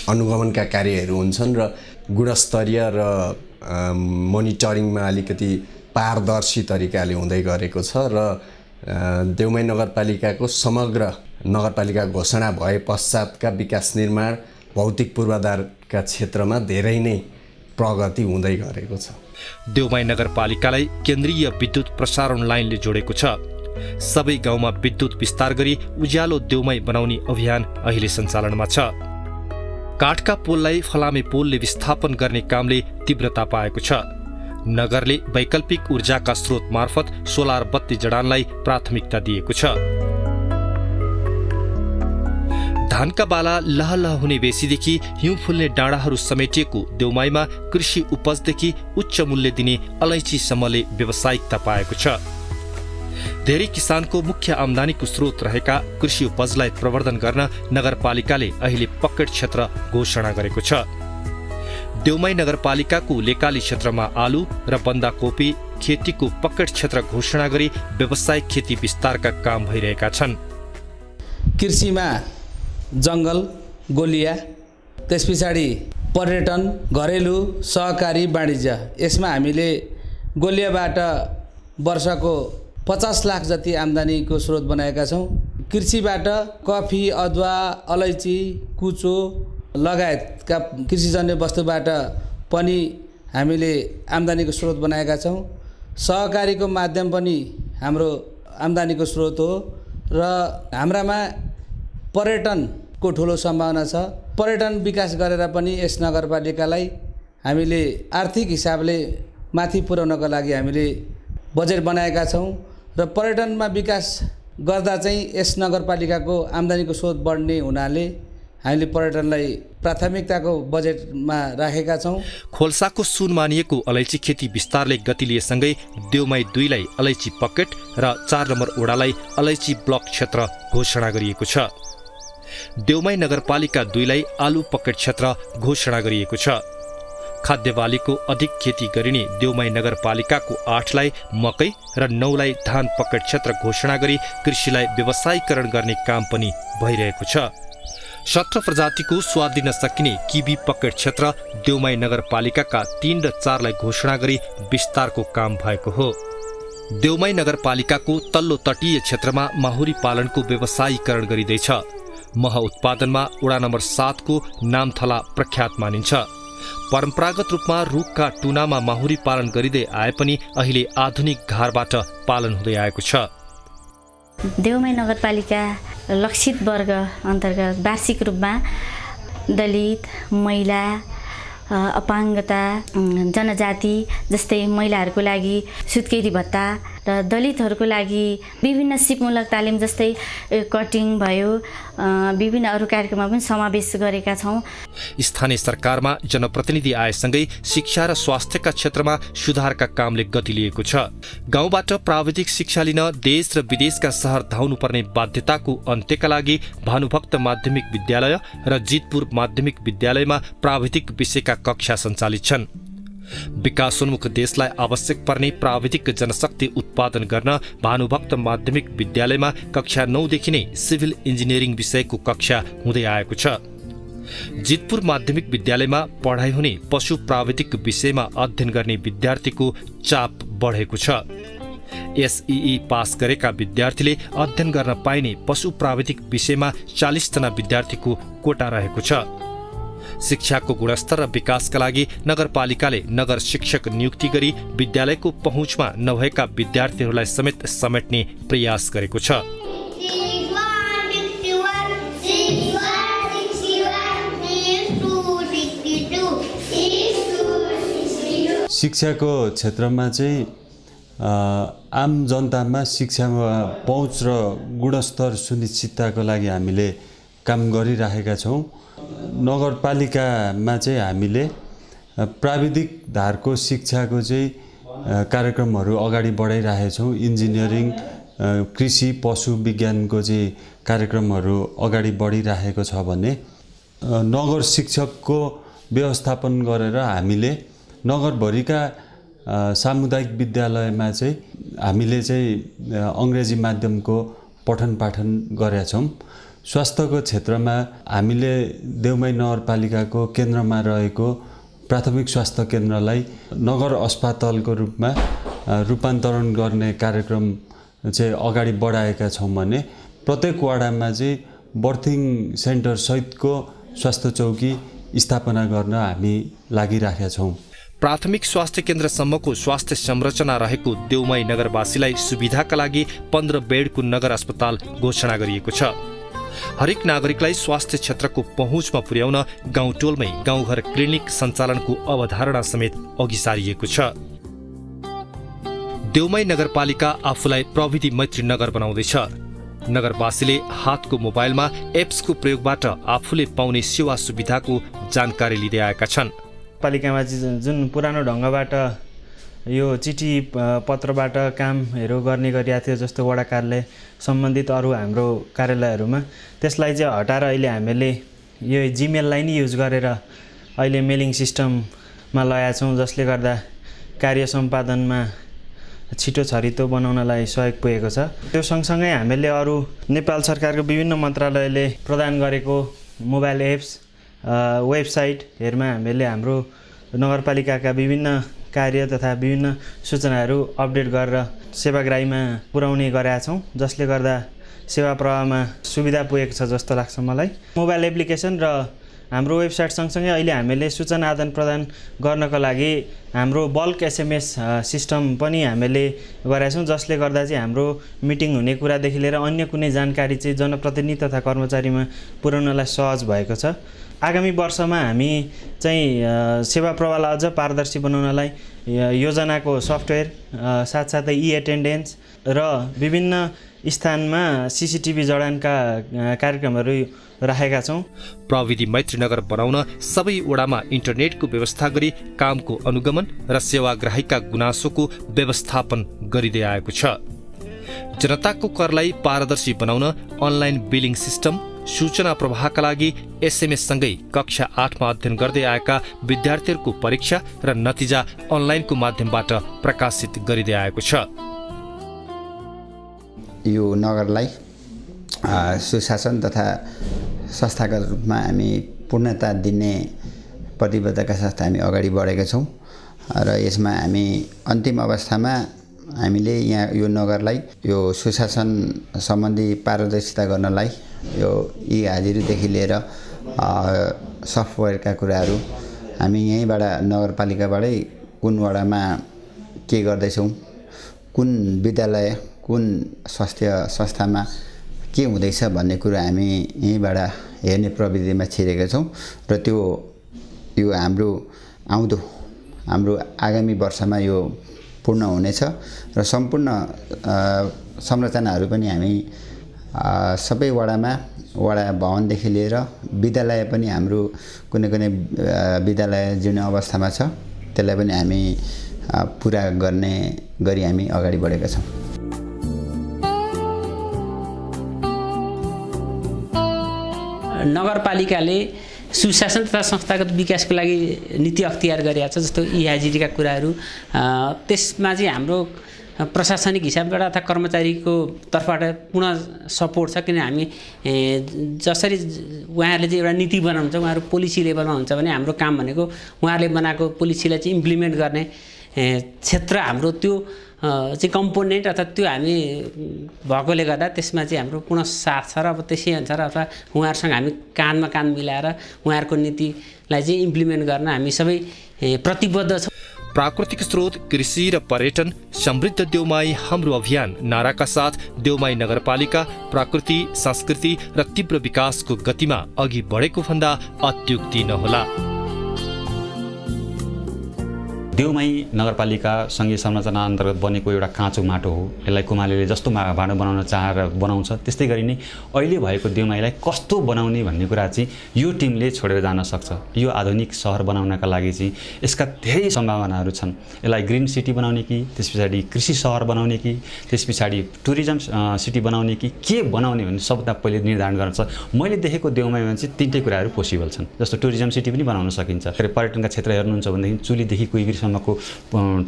अनुगमनका कार्यहरू हुन्छन् र गुणस्तरीय र मोनिटरिङमा अलिकति पारदर्शी तरिकाले हुँदै गरेको छ र देउमाई नगरपालिकाको समग्र नगरपालिका घोषणा भए पश्चातका विकास निर्माण भौतिक पूर्वाधारका क्षेत्रमा धेरै नै प्रगति हुँदै गरेको छ। देउमाई नगरपालिकालाई केन्द्रीय विद्युत प्रसारण लाइनले जोडेको छ। सबै गाउँमा विद्युत विस्तार गरी उज्यालो देउमाई बनाउने अभियान अहिले सञ्चालनमा छ। काठका पोललाई फलामे पोलले विस्थापन गर्ने कामले तीव्रता पाएको छ। नगरले वैकल्पिक ऊर्जाका स्रोत मार्फत सोलर बत्ती जडानलाई प्राथमिकता दिएको छ। धानका बाला लहलह हुने बेसीदेखि हिउँ फुल्ने डाँडाहरू समेटिएको देउमाईमा कृषि उपजदेखि उच्च मूल्य दिने अलैँचीसम्मले व्यावसायिकता पाएको छ। धेरै किसानको मुख्य आम्दानीको स्रोत रहेका कृषि उपजलाई प्रवर्धन गर्न नगरपालिकाले अहिले पकेट क्षेत्र घोषणा गरेको छ। देउमाई नगरपालिकाको लेकाली क्षेत्रमा आलु र बन्दाकोपी खेतीको पकेट क्षेत्र घोषणा गरी व्यावसायिक खेती विस्तारका काम भइरहेका छन्। कृषिमा जङ्गल, गोलिया, त्यस पछाडि पर्यटन, घरेलु, सहकारी वाणिज्य, यसमा हामीले गोलियाबाट वर्षको 50 लाख जति आम्दानीको स्रोत बनाएका छौँ। कृषिबाट कफी, अदुवा, अलैँची, कुचो लगायतका कृषिजन्य वस्तुबाट पनि हामीले आम्दानीको स्रोत बनाएका छौँ। सहकारीको माध्यम पनि हाम्रो आम्दानीको स्रोत हो र हाम्रामा पर्यटनको ठुलो सम्भावना छ। पर्यटन विकास गरेर पनि यस नगरपालिकालाई हामीले आर्थिक हिसाबले माथि पुर्याउनको लागि हामीले बजेट बनाएका छौँ र पर्यटनमा विकास गर्दा चाहिँ यस नगरपालिकाको आम्दानीको स्रोत बढ्ने हुनाले हामीले पर्यटनलाई प्राथमिकताको बजेटमा राखेका छौँ। खोल्साको सुन मानिएको अलैँची खेती विस्तारले गति लिएसँगै देउमाई 2 लाई अलैँची पकेट र 4 नम्बर ओडालाई अलैँची ब्लक क्षेत्र घोषणा गरिएको छ। देउमाई नगरपालिका 2 लाई आलु पकेट क्षेत्र घोषणा गरिएको छ। खाद्य बालीको अधिक खेती गरिने देउमाई नगरपालिकाको 8 लाई मकै र 9 लाई धान पकेट क्षेत्र घोषणा गरी कृषिलाई व्यवसायीकरण गर्ने काम पनि भइरहेको छ। 17 प्रजातिको स्वाद दिन सकिने किबी पकेट क्षेत्र देउमाई नगरपालिकाका 3 र 4 लाई घोषणा गरी विस्तारको काम भएको हो। देउमाई नगरपालिकाको तल्लो तटीय क्षेत्रमा माहुरी पालनको व्यवसायीकरण गरिँदैछ। मह उत्पादनमा वडा नम्बर 7 को नामथला प्रख्यात मानिन्छ। परम्परागत रूपमा रुखका टुनामा माहुरी पालन गरिँदै आए पनि अहिले आधुनिक घारबाट पालन हुँदै आएको छ। देउमाई नगरपालिका लक्षित वर्ग अन्तर्गत वार्षिक रूपमा दलित, महिला, अपाङ्गता, जनजाति जस्तै महिलाहरूको लागि सुत्केरी भत्ता र दलितहरूको लागि विभिन्न सिपमूलक तालिम जस्तै कटिङ भयो, विभिन्न अरू कार्यक्रममा पनि समावेश गरेका छौँ। स्थानीय सरकारमा जनप्रतिनिधि आएसँगै शिक्षा र स्वास्थ्यका क्षेत्रमा सुधारका कामले गति लिएको छ। गाउँबाट प्राविधिक शिक्षा लिन देश र विदेशका सहर धाउनुपर्ने बाध्यताको अन्त्यका लागि भानुभक्त माध्यमिक विद्यालय र जितपुर माध्यमिक विद्यालयमा प्राविधिक विषयका कक्षा सञ्चालित छन्। विकासोन्मुख देशलाई आवश्यक पर्ने प्राविधिक जनशक्ति उत्पादन गर्न भानुभक्त माध्यमिक विद्यालयमा कक्षा 9 देखि नै सिभिल इन्जिनियरिङ विषयको कक्षा हुँदै आएको छ। जितपुर माध्यमिक विद्यालयमा पढाइ हुने पशु प्राविधिक विषयमा अध्ययन गर्ने विद्यार्थीको चाप बढेको छ। एसईई पास गरेका विद्यार्थीले अध्ययन गर्न पाइने पशु प्राविधिक विषयमा 40 जना विद्यार्थीको कोटा रहेको छ। शिक्षाको गुणस्तर र विकासका लागि नगरपालिकाले नगर शिक्षक नियुक्ति गरी विद्यालयको पहुँचमा नभएका विद्यार्थीहरूलाई समेत समेट्ने प्रयास गरेको छ। शिक्षाको क्षेत्रमा चाहिँ आम जनतामा शिक्षामा पहुँच र गुणस्तर सुनिश्चितताको लागि हामीले काम गरिराखेका छौँ। नगरपालिकामा चाहिँ हामीले प्राविधिक धारको शिक्षाको चाहिँ कार्यक्रमहरू अगाडि बढाइरहेछौँ। इन्जिनियरिङ, कृषि, पशु विज्ञानको चाहिँ कार्यक्रमहरू अगाडि बढिरहेको छ भने नगर शिक्षकको व्यवस्थापन गरेर हामीले नगरभरिका सामुदायिक विद्यालयमा चाहिँ हामीले चाहिँ अङ्ग्रेजी माध्यमको पठन पाठन गरेका छौँ। स्वास्थ्यको क्षेत्रमा हामीले देउमाई नगरपालिकाको केन्द्रमा रहेको प्राथमिक स्वास्थ्य केन्द्रलाई नगर अस्पतालको रूपमा रूपान्तरण गर्ने कार्यक्रम चाहिँ अगाडि बढाएका छौँ भने प्रत्येक वडामा चाहिँ बर्थिङ सेन्टर सहितको स्वास्थ्य चौकी स्थापना गर्न हामी लागिराखेका छौँ। प्राथमिक स्वास्थ्य केन्द्रसम्मको स्वास्थ्य संरचना रहेको देउमाई नगरवासीलाई सुविधाका लागि 15 बेडको नगर अस्पताल घोषणा गरिएको छ। हरेक नागरिकलाई स्वास्थ्य क्षेत्रको पहुँचमा पुर्याउन गाउँटोलमै गाउँघर क्लिनिक सञ्चालनको अवधारणा समेत अघि सारिएको छ। देउमाई नगरपालिका आफूलाई प्रविधि मैत्री नगर बनाउँदैछ। नगरवासीले हातको मोबाइलमा एप्सको प्रयोगबाट आफूले पाउने सेवा सुविधाको जानकारी लिँदै आएका छन्। पालिकामा जुन पुरानो ढङ्गबाट यो चिठी पत्रबाट कामहरू गर्ने गरिएको थियो, जस्तो वडा कार्यालय सम्बन्धित अरू हाम्रो कार्यालयहरूमा, त्यसलाई चाहिँ हटाएर अहिले हामीले यो जिमेललाई नै युज गरेर अहिले मेलिङ सिस्टममा लगाएका छौँ, जसले गर्दा कार्य सम्पादनमा छिटो छरितो बनाउनलाई सहयोग पुगेको छ। त्यो सँगसँगै हामीले अरू नेपाल सरकारको विभिन्न मन्त्रालयले प्रदान गरेको मोबाइल एप्स, वेबसाइटहरूमा हामीले हाम्रो नगरपालिकाका विभिन्न कार्य तथा विभिन्न सूचनाहरू अपडेट गरेर सेवाग्राहीमा पुर्याउने गरेका छौँ, जसले गर्दा सेवा प्रवाहमा सुविधा पुगेको छ जस्तो लाग्छ मलाई। मोबाइल एप्लिकेसन र हाम्रो वेबसाइट सँगसँगै अहिले हामीले सूचना आदान प्रदान गर्नको लागि हाम्रो बल्क एसएमएस सिस्टम पनि हामीले गरेका छौँ, जसले गर्दा चाहिँ हाम्रो मिटिङ हुने कुरादेखि लिएर अन्य कुनै जानकारी चाहिँ जनप्रतिनिधि तथा कर्मचारीमा पुर्याउनलाई सहज भएको छ। आगामी वर्षमा हामी चाहिँ सेवा प्रवाहलाई अझ पारदर्शी बनाउनलाई योजनाको सफ्टवेयर साथसाथै ई एटेन्डेन्स र विभिन्न स्थानमा CCTV जडानका कार्यक्रमहरू राखेका छौँ। प्रविधि मैत्री नगर बनाउन सबै वडामा इन्टरनेटको व्यवस्था गरी कामको अनुगमन र सेवाग्राहीका गुनासोको व्यवस्थापन गरिँदै आएको छ। जनताको करलाई पारदर्शी बनाउन अनलाइन बिलिङ सिस्टम, सूचना प्रवाहका लागि SMS सँगै कक्षा 8मा अध्ययन गर्दै आएका विद्यार्थीहरूको परीक्षा र नतिजा अनलाइनको माध्यमबाट प्रकाशित गरिँदै आएको छ। यो नगरलाई सुशासन तथा संस्थाका रूपमा हामी पूर्णता दिने प्रतिबद्धता साथ हामी अगाडि बढेका छौँ र यसमा हामी अन्तिम अवस्थामा हामीले यहाँ यो नगरलाई यो सुशासन सम्बन्धी पारदर्शिता गर्नलाई यो हाजिरीदेखि लिएर सफ्टवेयरका कुराहरू हामी यहीँबाट नगरपालिकाबाटै कुन वडामा के गर्दैछौँ, कुन विद्यालय कुन स्वास्थ्य संस्थामा के हुँदैछ भन्ने कुरा हामी यहीँबाट हेर्ने प्रविधिमा छिरेका छौँ र यो हाम्रो आगामी वर्षमा यो पूर्ण हुनेछ र सम्पूर्ण संरचनाहरू पनि हामी सबै वडामा वडा भवनदेखि लिएर विद्यालय पनि हाम्रो कुनै विद्यालय जीर्ण अवस्थामा छ, त्यसलाई पनि हामी पुरा गर्ने गरी हामी अगाडि बढेका छौँ। नगरपालिकाले सुशासन तथा संस्थागत विकासको लागि नीति अख्तियार गरेका छ, जस्तो हाजिरीका कुराहरू। त्यसमा चाहिँ हाम्रो प्रशासनिक हिसाबबाट अथवा कर्मचारीको तर्फबाट पुनः सपोर्ट छ, किन हामी जसरी उहाँहरूले चाहिँ एउटा नीति बनाउनुहुन्छ, उहाँहरू पोलिसी लेभलमा हुन्छ भने हाम्रो काम भनेको उहाँहरूले बनाएको पोलिसीलाई चाहिँ इम्प्लिमेन्ट गर्ने क्षेत्र हाम्रो त्यो चाहिँ कम्पोनेन्ट अथवा त्यो हामी भएकोले गर्दा त्यसमा चाहिँ हाम्रो पुनः साथ छ र अब त्यसै अनुसार अथवा उहाँहरूसँग हामी काँधमा काँध मिलाएर उहाँहरूको नीतिलाई चाहिँ इम्प्लिमेन्ट गर्न हामी सबै प्रतिबद्ध छौँ। प्राकृतिक स्रोत, कृषि र पर्यटन, समृद्ध देउमाई हाम्रो अभियान नाराका साथ देउमाई नगरपालिका प्रकृति, संस्कृति र तीव्र विकासको गतिमा अघि बढेको भन्दा अत्युक्ति नहोला। देउमाई नगरपालिका सङ्घीय संरचना अन्तर्गत बनेको एउटा काँचो माटो हो। यसलाई कुमालेले जस्तो भाँडो बनाउन चाहेर बनाउँछ, त्यस्तै गरी नै अहिले भएको देउमाईलाई कस्तो बनाउने भन्ने कुरा चाहिँ यो टिमले छोडेर जान सक्छ। यो आधुनिक सहर बनाउनका लागि चाहिँ यसका धेरै सम्भावनाहरू छन्। यसलाई ग्रिन सिटी बनाउने कि, त्यस पछाडि कृषि सहर बनाउने कि, त्यस पछाडि टुरिज्म सिटी बनाउने कि के बनाउने भन्ने सबभन्दा पहिले निर्धारण गर्छ। मैले देखेको देउमाईमा चाहिँ तीनटै कुराहरू पोसिबल छन्। जस्तो टुरिज्म सिटी पनि बनाउन सकिन्छ। पर्यटनका क्षेत्र हेर्नुहुन्छ भनेदेखि चुलीदेखि कुइगिरसम्मको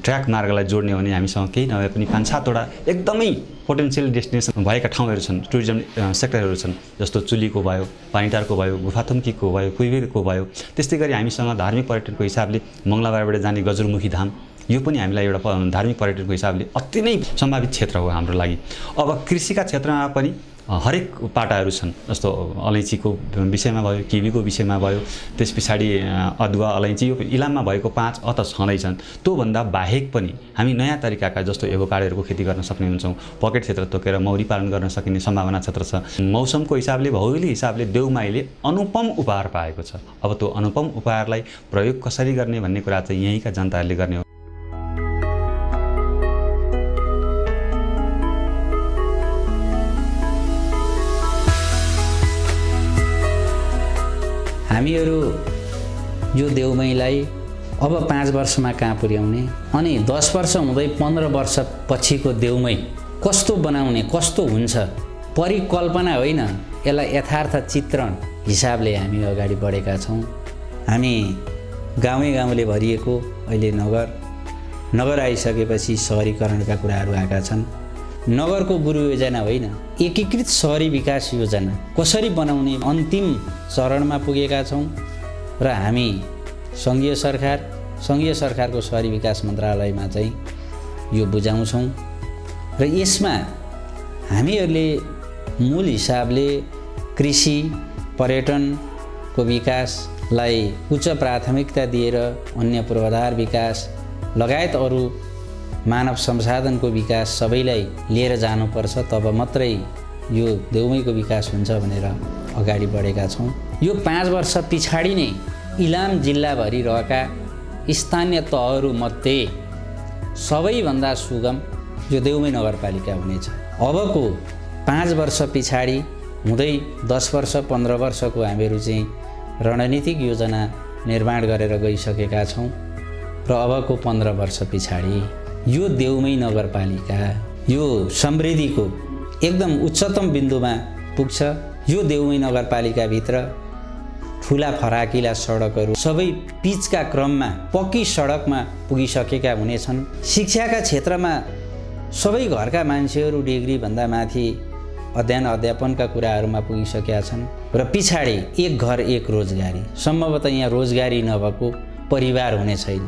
ट्र्याक मार्गलाई जोड्ने हो भने हामीसँग केही नभए पनि 5-7वटा एकदमै पोटेन्सियल डेस्टिनेसन भएका ठाउँहरू छन्, टुरिज्म सेक्टरहरू छन्। जस्तो चुलीको भयो, पानीटारको भयो, गुफाथुम्कीको भयो, कुइगिरको भयो। त्यस्तै गरी हामीसँग धार्मिक पर्यटनको हिसाबले मङ्गलाबारबाट जाने गजुरमुखी धाम, यो पनि हामीलाई एउटा धार्मिक पर्यटनको हिसाबले अति नै सम्भावित क्षेत्र हो हाम्रो लागि। अब कृषिका क्षेत्रमा पनि हरेक पाटाहरू छन्। जस्तो अलैँचीको विषयमा भयो, किवीको विषयमा भयो, त्यस पछाडि अदुवा, अलैँची यो इलाममा भएको 5 अत छँदैछन्। त्योभन्दा बाहेक पनि हामी नयाँ तरिकाका जस्तो एभोकाडोहरूको खेती गर्न सक्ने हुन्छौँ। पकेट क्षेत्र तोकेर मौरी पालन गर्न सकिने सम्भावना क्षेत्र छ। मौसमको हिसाबले, भौगोलिक हिसाबले देउमाईले अनुपम उपहार पाएको छ। अब त्यो अनुपम उपहारलाई प्रयोग कसरी गर्ने भन्ने कुरा चाहिँ यहीँका जनताहरूले गर्ने हो। हामीहरू यो देउमाईलाई अब 5 वर्षमा कहाँ पुर्याउने अनि 10 वर्ष हुँदै 15 वर्ष पछिको देउमाई कस्तो बनाउने, कस्तो हुन्छ, परिकल्पना होइन, यसलाई यथार्थ चित्रण हिसाबले हामी अगाडि बढेका छौँ। हामी गाउँले भरिएको अहिले नगर आइसकेपछि सहरीकरणका कुराहरू आएका छन्। नगरको गुरु योजना होइन, एकीकृत शहरी विकास योजना कसरी बनाउने अन्तिम चरणमा पुगेका छौँ र हामी सङ्घीय सरकारको शहरी विकास मन्त्रालयमा चाहिँ यो बुझाउँछौँ र यसमा हामीहरूले मूल हिसाबले कृषि पर्यटनको विकासलाई उच्च प्राथमिकता दिएर अन्य पूर्वाधार विकास लगायत अरू मानव संसाधनको विकास सबैलाई लिएर जानुपर्छ, तब मात्रै यो देउमाईको विकास हुन्छ भनेर अगाडि बढेका छौँ। यो 5 वर्ष पछाडि नै इलाम जिल्लाभरि रहेका स्थानीय तहहरूमध्ये सबैभन्दा सुगम यो देउमाई नगरपालिका हुनेछ। अबको 5 वर्ष पछाडि हुँदै 10 वर्ष 15 वर्षको हामीहरू चाहिँ रणनीतिक योजना निर्माण गरेर गइसकेका छौँ र अबको 15 वर्ष पछाडि यो देउमै नगरपालिका यो समृद्धिको एकदम उच्चतम बिन्दुमा पुग्छ। यो देउमै नगरपालिकाभित्र ठुला फराकिला सडकहरू सबै पिचका क्रममा पक्की सडकमा पुगिसकेका हुनेछन्। शिक्षाका क्षेत्रमा सबै घरका मान्छेहरू डिग्रीभन्दा माथि अध्ययन अध्यापनका कुराहरूमा पुगिसकेका छन् र पछाडि एक घर एक रोजगारी, सम्भवतः यहाँ रोजगारी नभएको परिवार हुने छैन।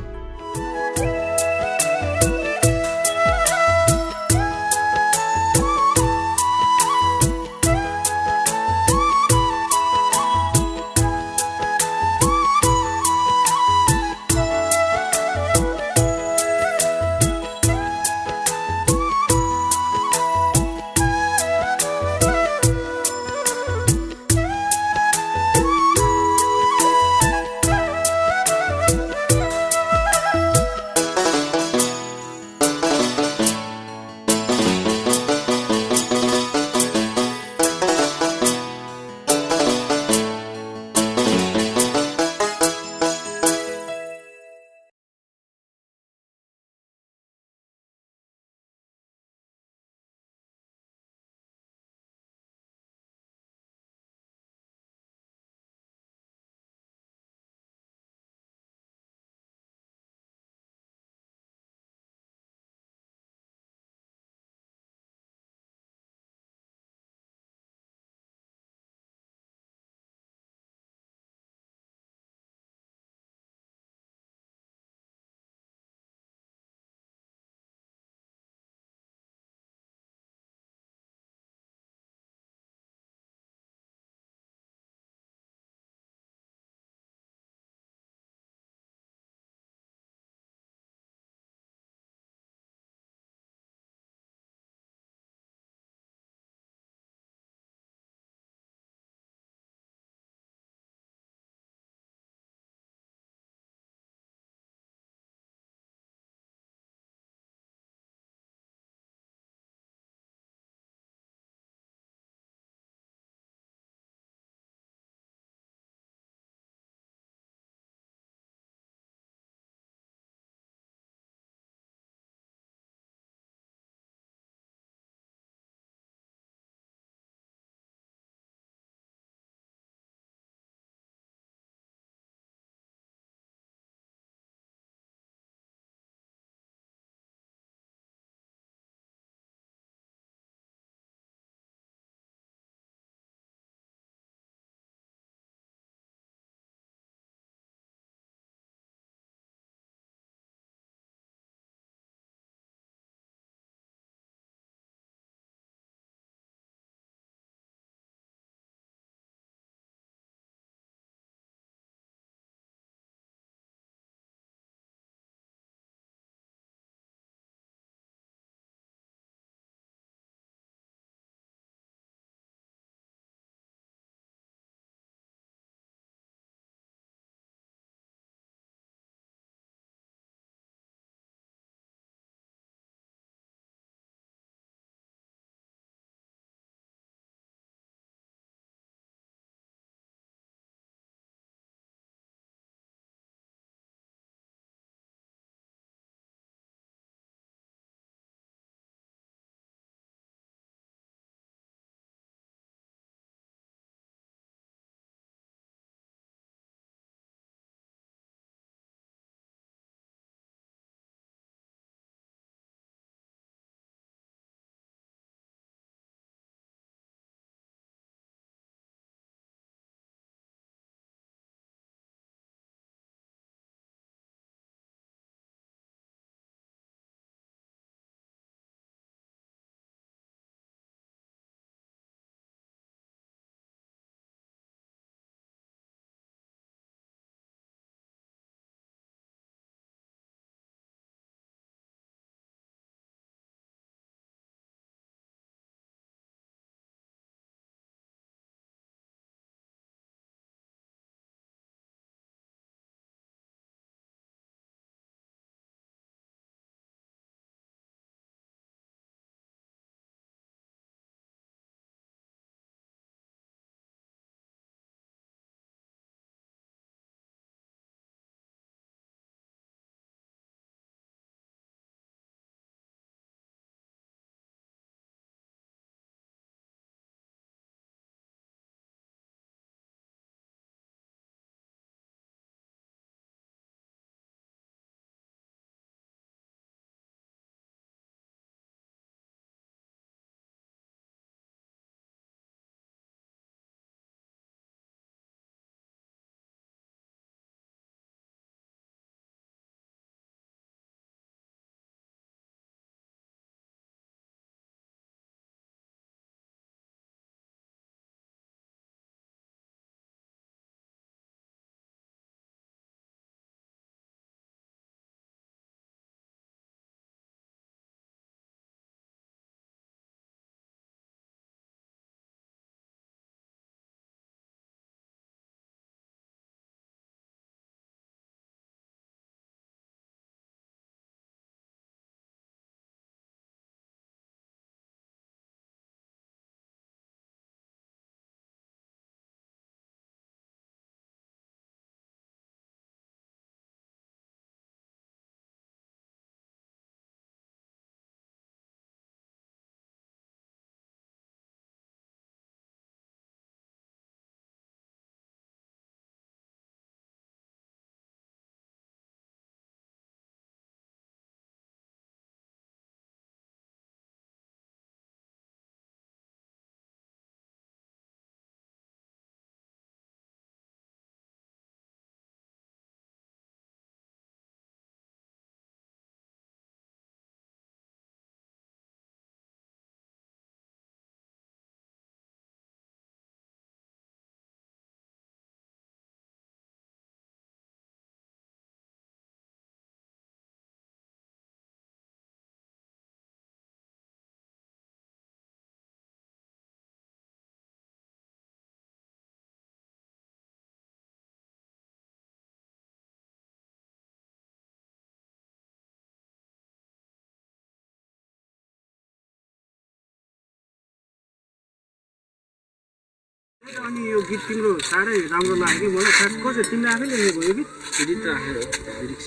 अनि यो गीत तिम्रो साह्रै राम्रो लाग्यो कि मलाई खास कसरी तिमीले आफैले लेखेको यो गीत गीत त आफ्नै हो, लिरिक्स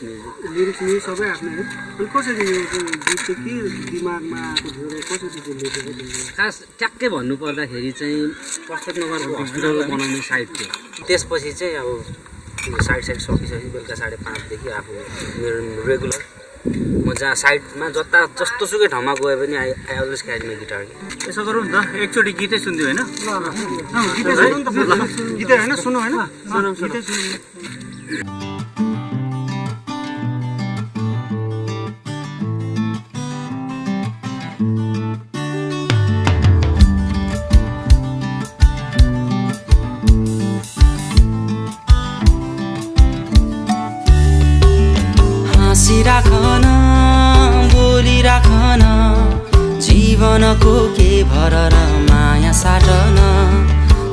म्युजिक म्युजिक सबै आफ्नै हो अनि कसरी यो चाहिँ गीत चाहिँ के दिमागमा आएको थियो र कसरी चाहिँ लेखेको तिमीले खास ट्याक्कै भन्नुपर्दाखेरि चाहिँ प्रस्तुतनगरको हस्पिटल बनाउने साइट थियो। त्यसपछि चाहिँ अब साइड सकिसकेपछि बेलुका 5:30 देखि आफू मेरो रेगुलर म जहाँ साइडमा जस्तोसुकै ठाउँमा गए पनि I always carry my guitar. यसो गरौँ न त, एकचोटि गीतै सुनिदियो होइन? गीतै सुनौँ त, गीतै होइन सुनौँ होइन, गीतै सुनौँ। हाँसिराखन बोलिराखन जीवनको के भर र माया साटन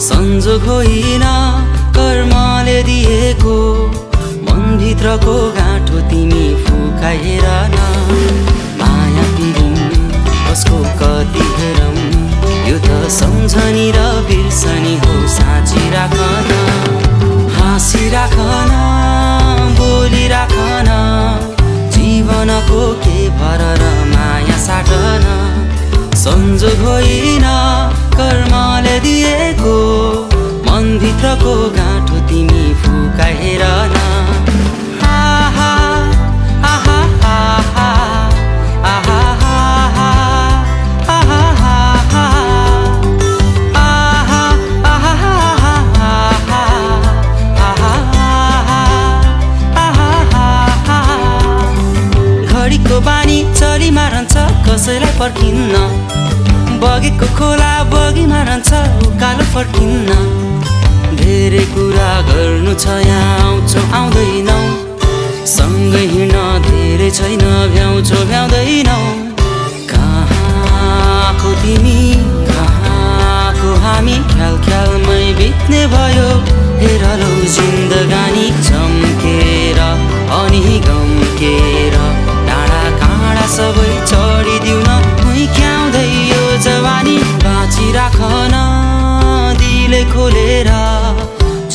संजोग होइन कर्मले दिएको मनभित्रको गाँठो तिमी फुकाएर न माया पिरिम कसको कति हेरौँ यो त सम्झनी र बिर्सनी हो साँचिराखन हाँसिराखन बोलिराखन जीवनको के भर र माया साटन संजोग होइन कर्मले दिएको मनभित्रको गाँठो तिमी फुकाएर न आहा आहा आहा आहा घडीको बानी चलीमा रहन्छ कसैलाई पर्खिन्न बगेको खोला बगीमा रहन्छ उकालो फर्किन्न धेरै कुरा गर्नु छ यहाँ आउँछौ आउँदैनौ सँगै हिँड्न धेरै छैन भ्याउँछौ भ्याउँदैनौ कहाँको तिमी कहाँको हामी ख्याल ख्यालमै बित्ने भयो हेर लौ जिन्दगानी चम्केर अनि गम्केर डाँडा काँडा सबै चढिदिउ न हुइक्याउँदै यो जवानी बाँचिराखन दिले खोलेर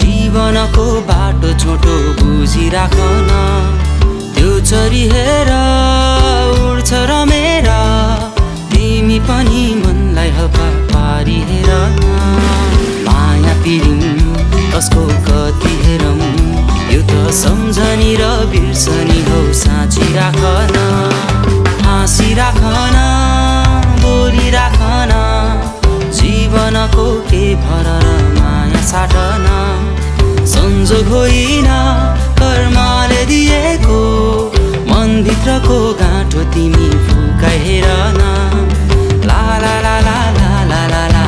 जीवनको बाटो छोटो बुझिराखन त्यो चरी हेर उड्छ रमेर तिमी पनि मनलाई हल्का पारी हेर माया पिरिम कसको कति हेरौँ यो त सम्झनी र बिर्सनी हो साँचिराखन हाँसिराखन बोलिराखन जीवनको के भर र माया साटन संजोग होइन कर्मले दिएको मनभित्रको गाँठो तिमी फुकाएर न ला ला ला ला ला ला ला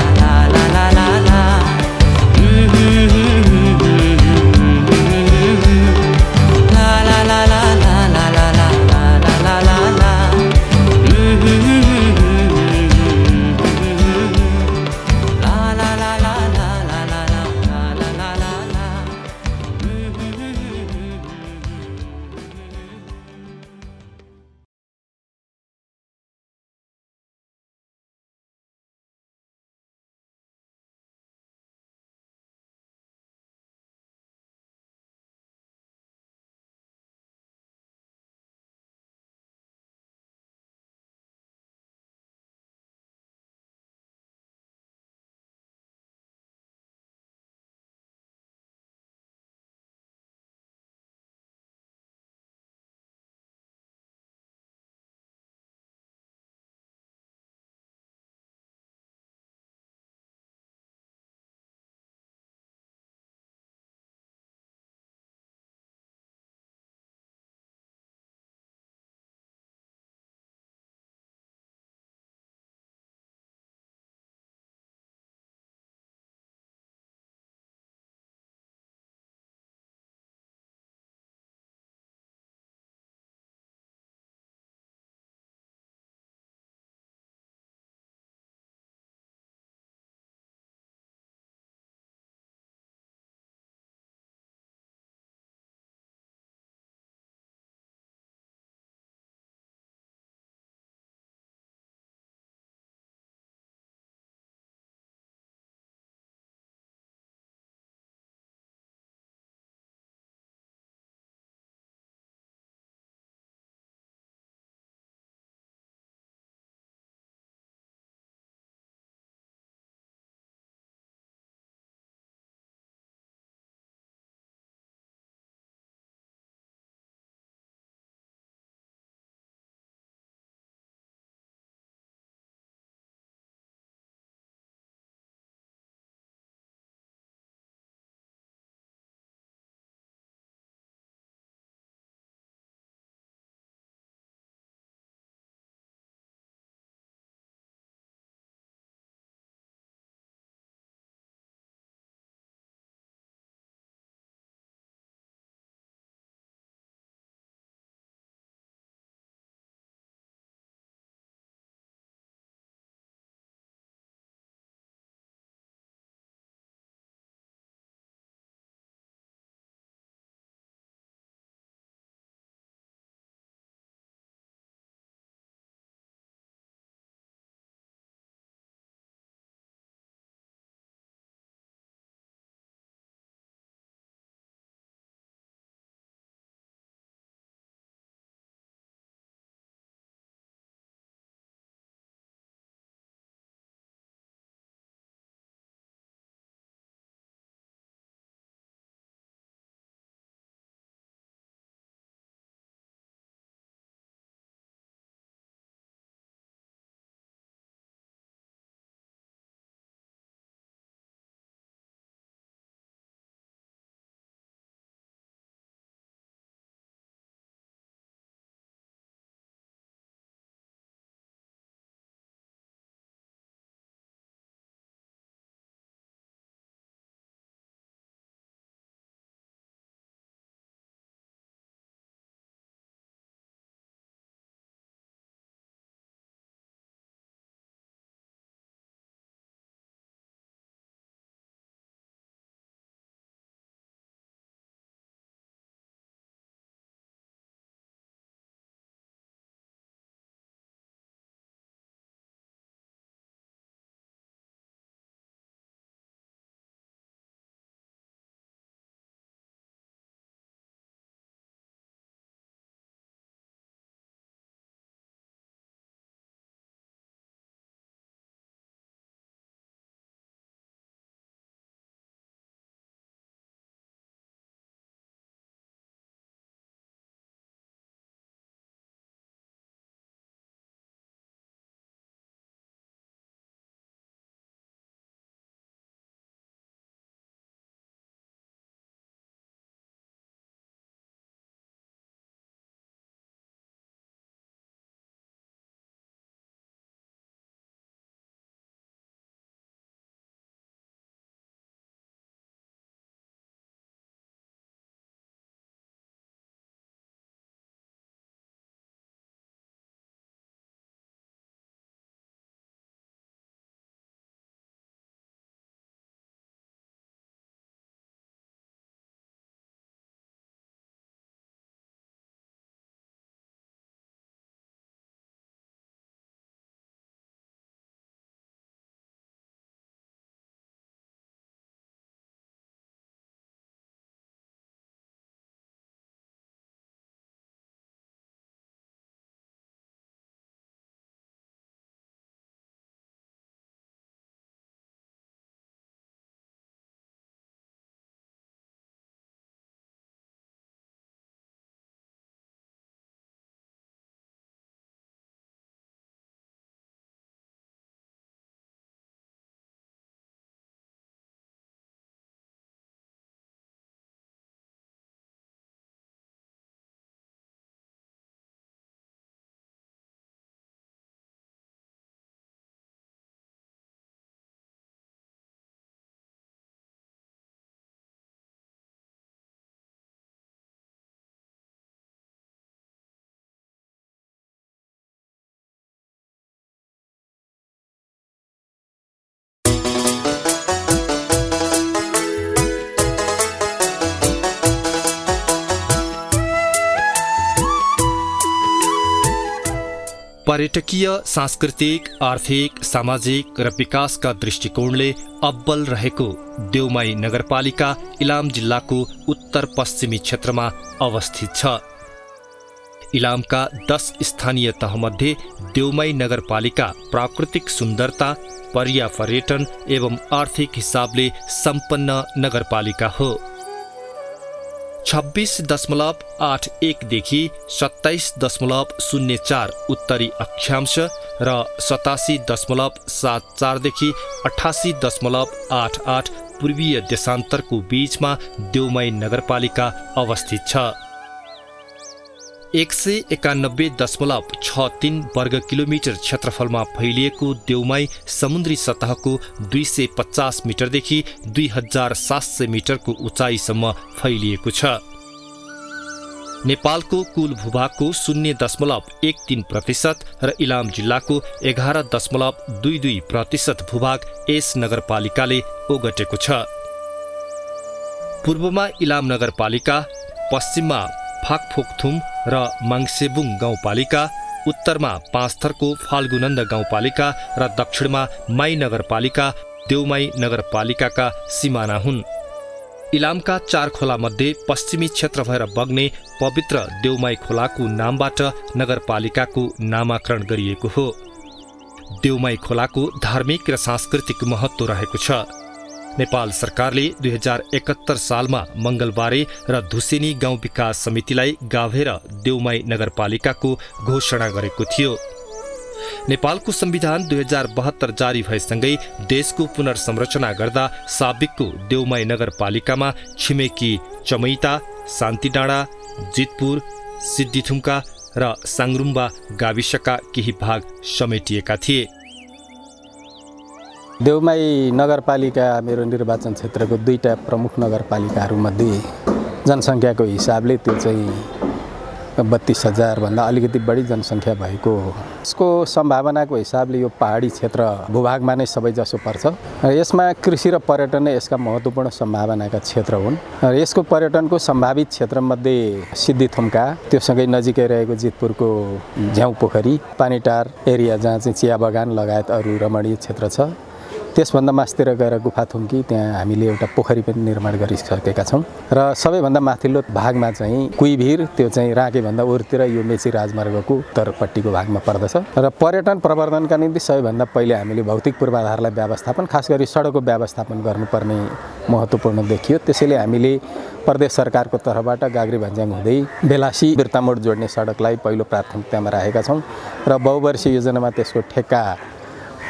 पर्यटकीय, सांस्कृतिक, आर्थिक, सामाजिक र विकासका दृष्टिकोणले अब्बल रहेको देउमाई नगरपालिका इलाम जिल्लाको उत्तर पश्चिमी क्षेत्रमा अवस्थित छ। इलामका 10 स्थानीय तहमध्ये देउमाई नगरपालिका प्राकृतिक सुन्दरता, पर्यापर्यटन एवं आर्थिक हिसाबले सम्पन्न नगरपालिका हो। 26.81 देखि 27.04 उत्तरी अक्षांश र 87.74 देखि 88.88 पूर्वीय देशान्तरको बीचमा देउमाई नगरपालिका अवस्थित छ। 191.63 वर्ग किलोमिटर क्षेत्रफलमा फैलिएको देउमाई समुद्री सतहको 250 मिटरदेखि 2700 मिटरको उचाइसम्म फैलिएको छ। नेपालको कुल भूभागको 0.13% र इलाम जिल्लाको 11.22% भूभाग यस नगरपालिकाले ओगटेको छ। पूर्वमा इलाम नगरपालिका, पश्चिममा फाकफोकथुम र माङ्सेबुङ गाउँपालिका, उत्तरमा पाँचथरको फाल्गुनन्द गाउँपालिका र दक्षिणमा माई नगरपालिका देउमाई नगरपालिकाका सिमाना हुन्। इलामका 4 खोला मध्ये पश्चिमी क्षेत्र भएर बग्ने पवित्र देउमाई खोलाको नामबाट नगरपालिकाको नामाकरण गरिएको हो। देउमाई खोलाको धार्मिक र सांस्कृतिक महत्त्व रहेको छ। नेपाल सरकारले 2071 सालमा मंगलबारे र धुसेनी गाउँ विकास समितिलाई गाभेर देउमाई नगरपालिकाको घोषणा गरेको थियो। नेपालको संविधान 2072 जारी भएसँगै देशको पुनर्संरचना गर्दा साबिकको देउमाई नगरपालिकामा छिमेकी चमैता, शान्तिडाँडा, जितपुर, सिद्धिथुम्का र साङरुम्बा गाविसका केही भाग समेटिएका थिए। देउमाई नगरपालिका मेरो निर्वाचन क्षेत्रको 2टा प्रमुख नगरपालिकाहरूमध्ये जनसङ्ख्याको हिसाबले त्यो चाहिँ 32,000 भन्दा अलिकति बढी जनसङ्ख्या भएको। यसको सम्भावनाको हिसाबले यो पहाडी क्षेत्र भूभागमा नै सबैजसो पर्छ। यसमा कृषि र पर्यटन नै यसका महत्त्वपूर्ण सम्भावनाका क्षेत्र हुन्। यसको पर्यटनको सम्भावित क्षेत्रमध्ये सिद्धिथुम्का, त्योसँगै नजिकै रहेको जितपुरको झ्याउ पोखरी, पानीटार एरिया जहाँ चाहिँ चिया बगान लगायत अरू रमणीय क्षेत्र छ। त्यसभन्दा मास्तिर गएर गुफाथुम्की, त्यहाँ हामीले एउटा पोखरी पनि निर्माण गरिसकेका छौँ। र सबैभन्दा माथिल्लो भागमा चाहिँ कुइभिर, त्यो चाहिँ राँकेभन्दा उरतिर यो मेची राजमार्गको उत्तरपट्टिको भागमा पर्दछ। र पर्यटन प्रवर्धनका निम्ति सबैभन्दा पहिले हामीले भौतिक पूर्वाधारलाई व्यवस्थापन, खास गरी सडकको व्यवस्थापन गर्नुपर्ने महत्त्वपूर्ण देखियो। त्यसैले हामीले प्रदेश सरकारको तर्फबाट गाग्री भन्ज्याङ हुँदै बेलासी बिर्तामोड जोड्ने सडकलाई पहिलो प्राथमिकतामा राखेका छौँ र बहुवर्षीय योजनामा त्यसको ठेक्का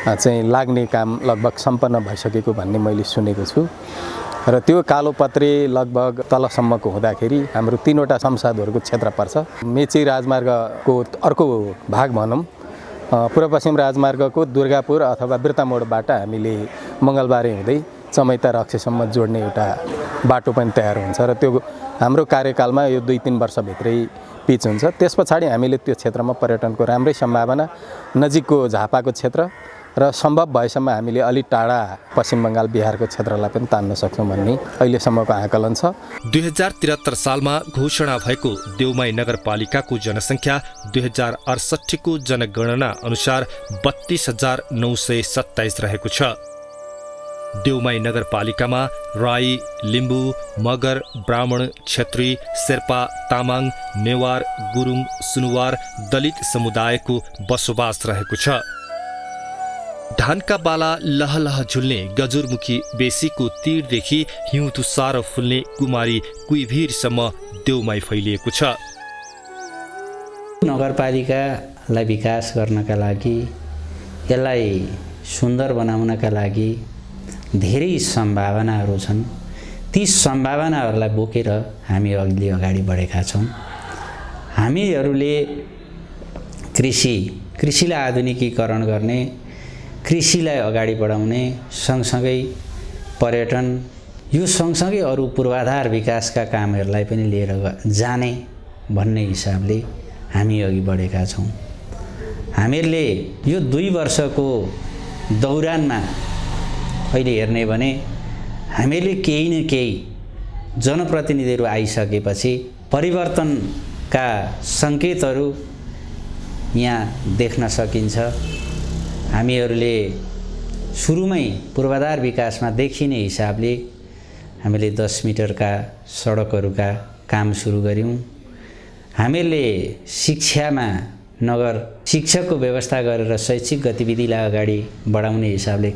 चाहिँ लाग्ने काम लगभग सम्पन्न भइसकेको भन्ने मैले सुनेको छु। र त्यो कालोपत्रे लगभग तलसम्मको हुँदाखेरि हाम्रो 3वटा संसदहरूको क्षेत्र पर्छ। मेची राजमार्गको अर्को भाग भनौँ, पूर्व पश्चिम राजमार्गको दुर्गापुर अथवा बिर्तामोडबाट हामीले मङ्गलबारे हुँदै चमैता रक्सीसम्म जोड्ने एउटा बाटो पनि तयार हुन्छ र त्यो हाम्रो कार्यकालमा यो 2-3 वर्षभित्रै पिच हुन्छ। त्यस पछाडि हामीले त्यो क्षेत्रमा पर्यटनको राम्रै सम्भावना, नजिकको झापाको क्षेत्र र सम्भव भएसम्म हामीले अलि टाढा पश्चिम बङ्गाल बिहारको क्षेत्रलाई पनि तान्न सक्छौँ भन्ने अहिलेसम्मको आकलन छ। 2073 सालमा घोषणा भएको देउमाई नगरपालिकाको जनसङ्ख्या 2068 को जनगणना अनुसार 32,927 रहेको छ। देउमाई नगरपालिकामा राई, लिम्बू, मगर, ब्राह्मण, क्षेत्री, शेर्पा, तामाङ, नेवार, गुरुङ, सुनुवार, दलित समुदायको बसोबास रहेको छ। धानका बाला लहलह झुल्ने गजुरमुखी बेसीको तीरदेखि हिउँ तुसारो फुल्ने कुमारी कुइभिरसम्म देउमाई फैलिएको छ। नगरपालिकालाई विकास गर्नका लागि, यसलाई सुन्दर बनाउनका लागि धेरै सम्भावनाहरू छन्। ती सम्भावनाहरूलाई बोकेर हामी अगाडि बढेका छौँ। हामीहरूले कृषिलाई आधुनिकीकरण गर्ने, कृषिलाई अगाडि बढाउने सँगसँगै पर्यटन, यो सँगसँगै अरू पूर्वाधार विकासका कामहरूलाई पनि लिएर जाने भन्ने हिसाबले हामी अघि बढेका छौँ। हामीहरूले यो 2 वर्षको दौरानमा अहिले हेर्ने भने हामीहरूले केही न केही जनप्रतिनिधिहरू आइसकेपछि परिवर्तनका सङ्केतहरू यहाँ देख्न सकिन्छ। हामीहरूले सुरुमै पूर्वाधार विकासमा देखिने हिसाबले हामीले 10 मिटरका सडकहरूका काम सुरु गऱ्यौँ। हामीले शिक्षामा नगर शिक्षकको व्यवस्था गरेर शैक्षिक गतिविधिलाई अगाडि बढाउने हिसाबले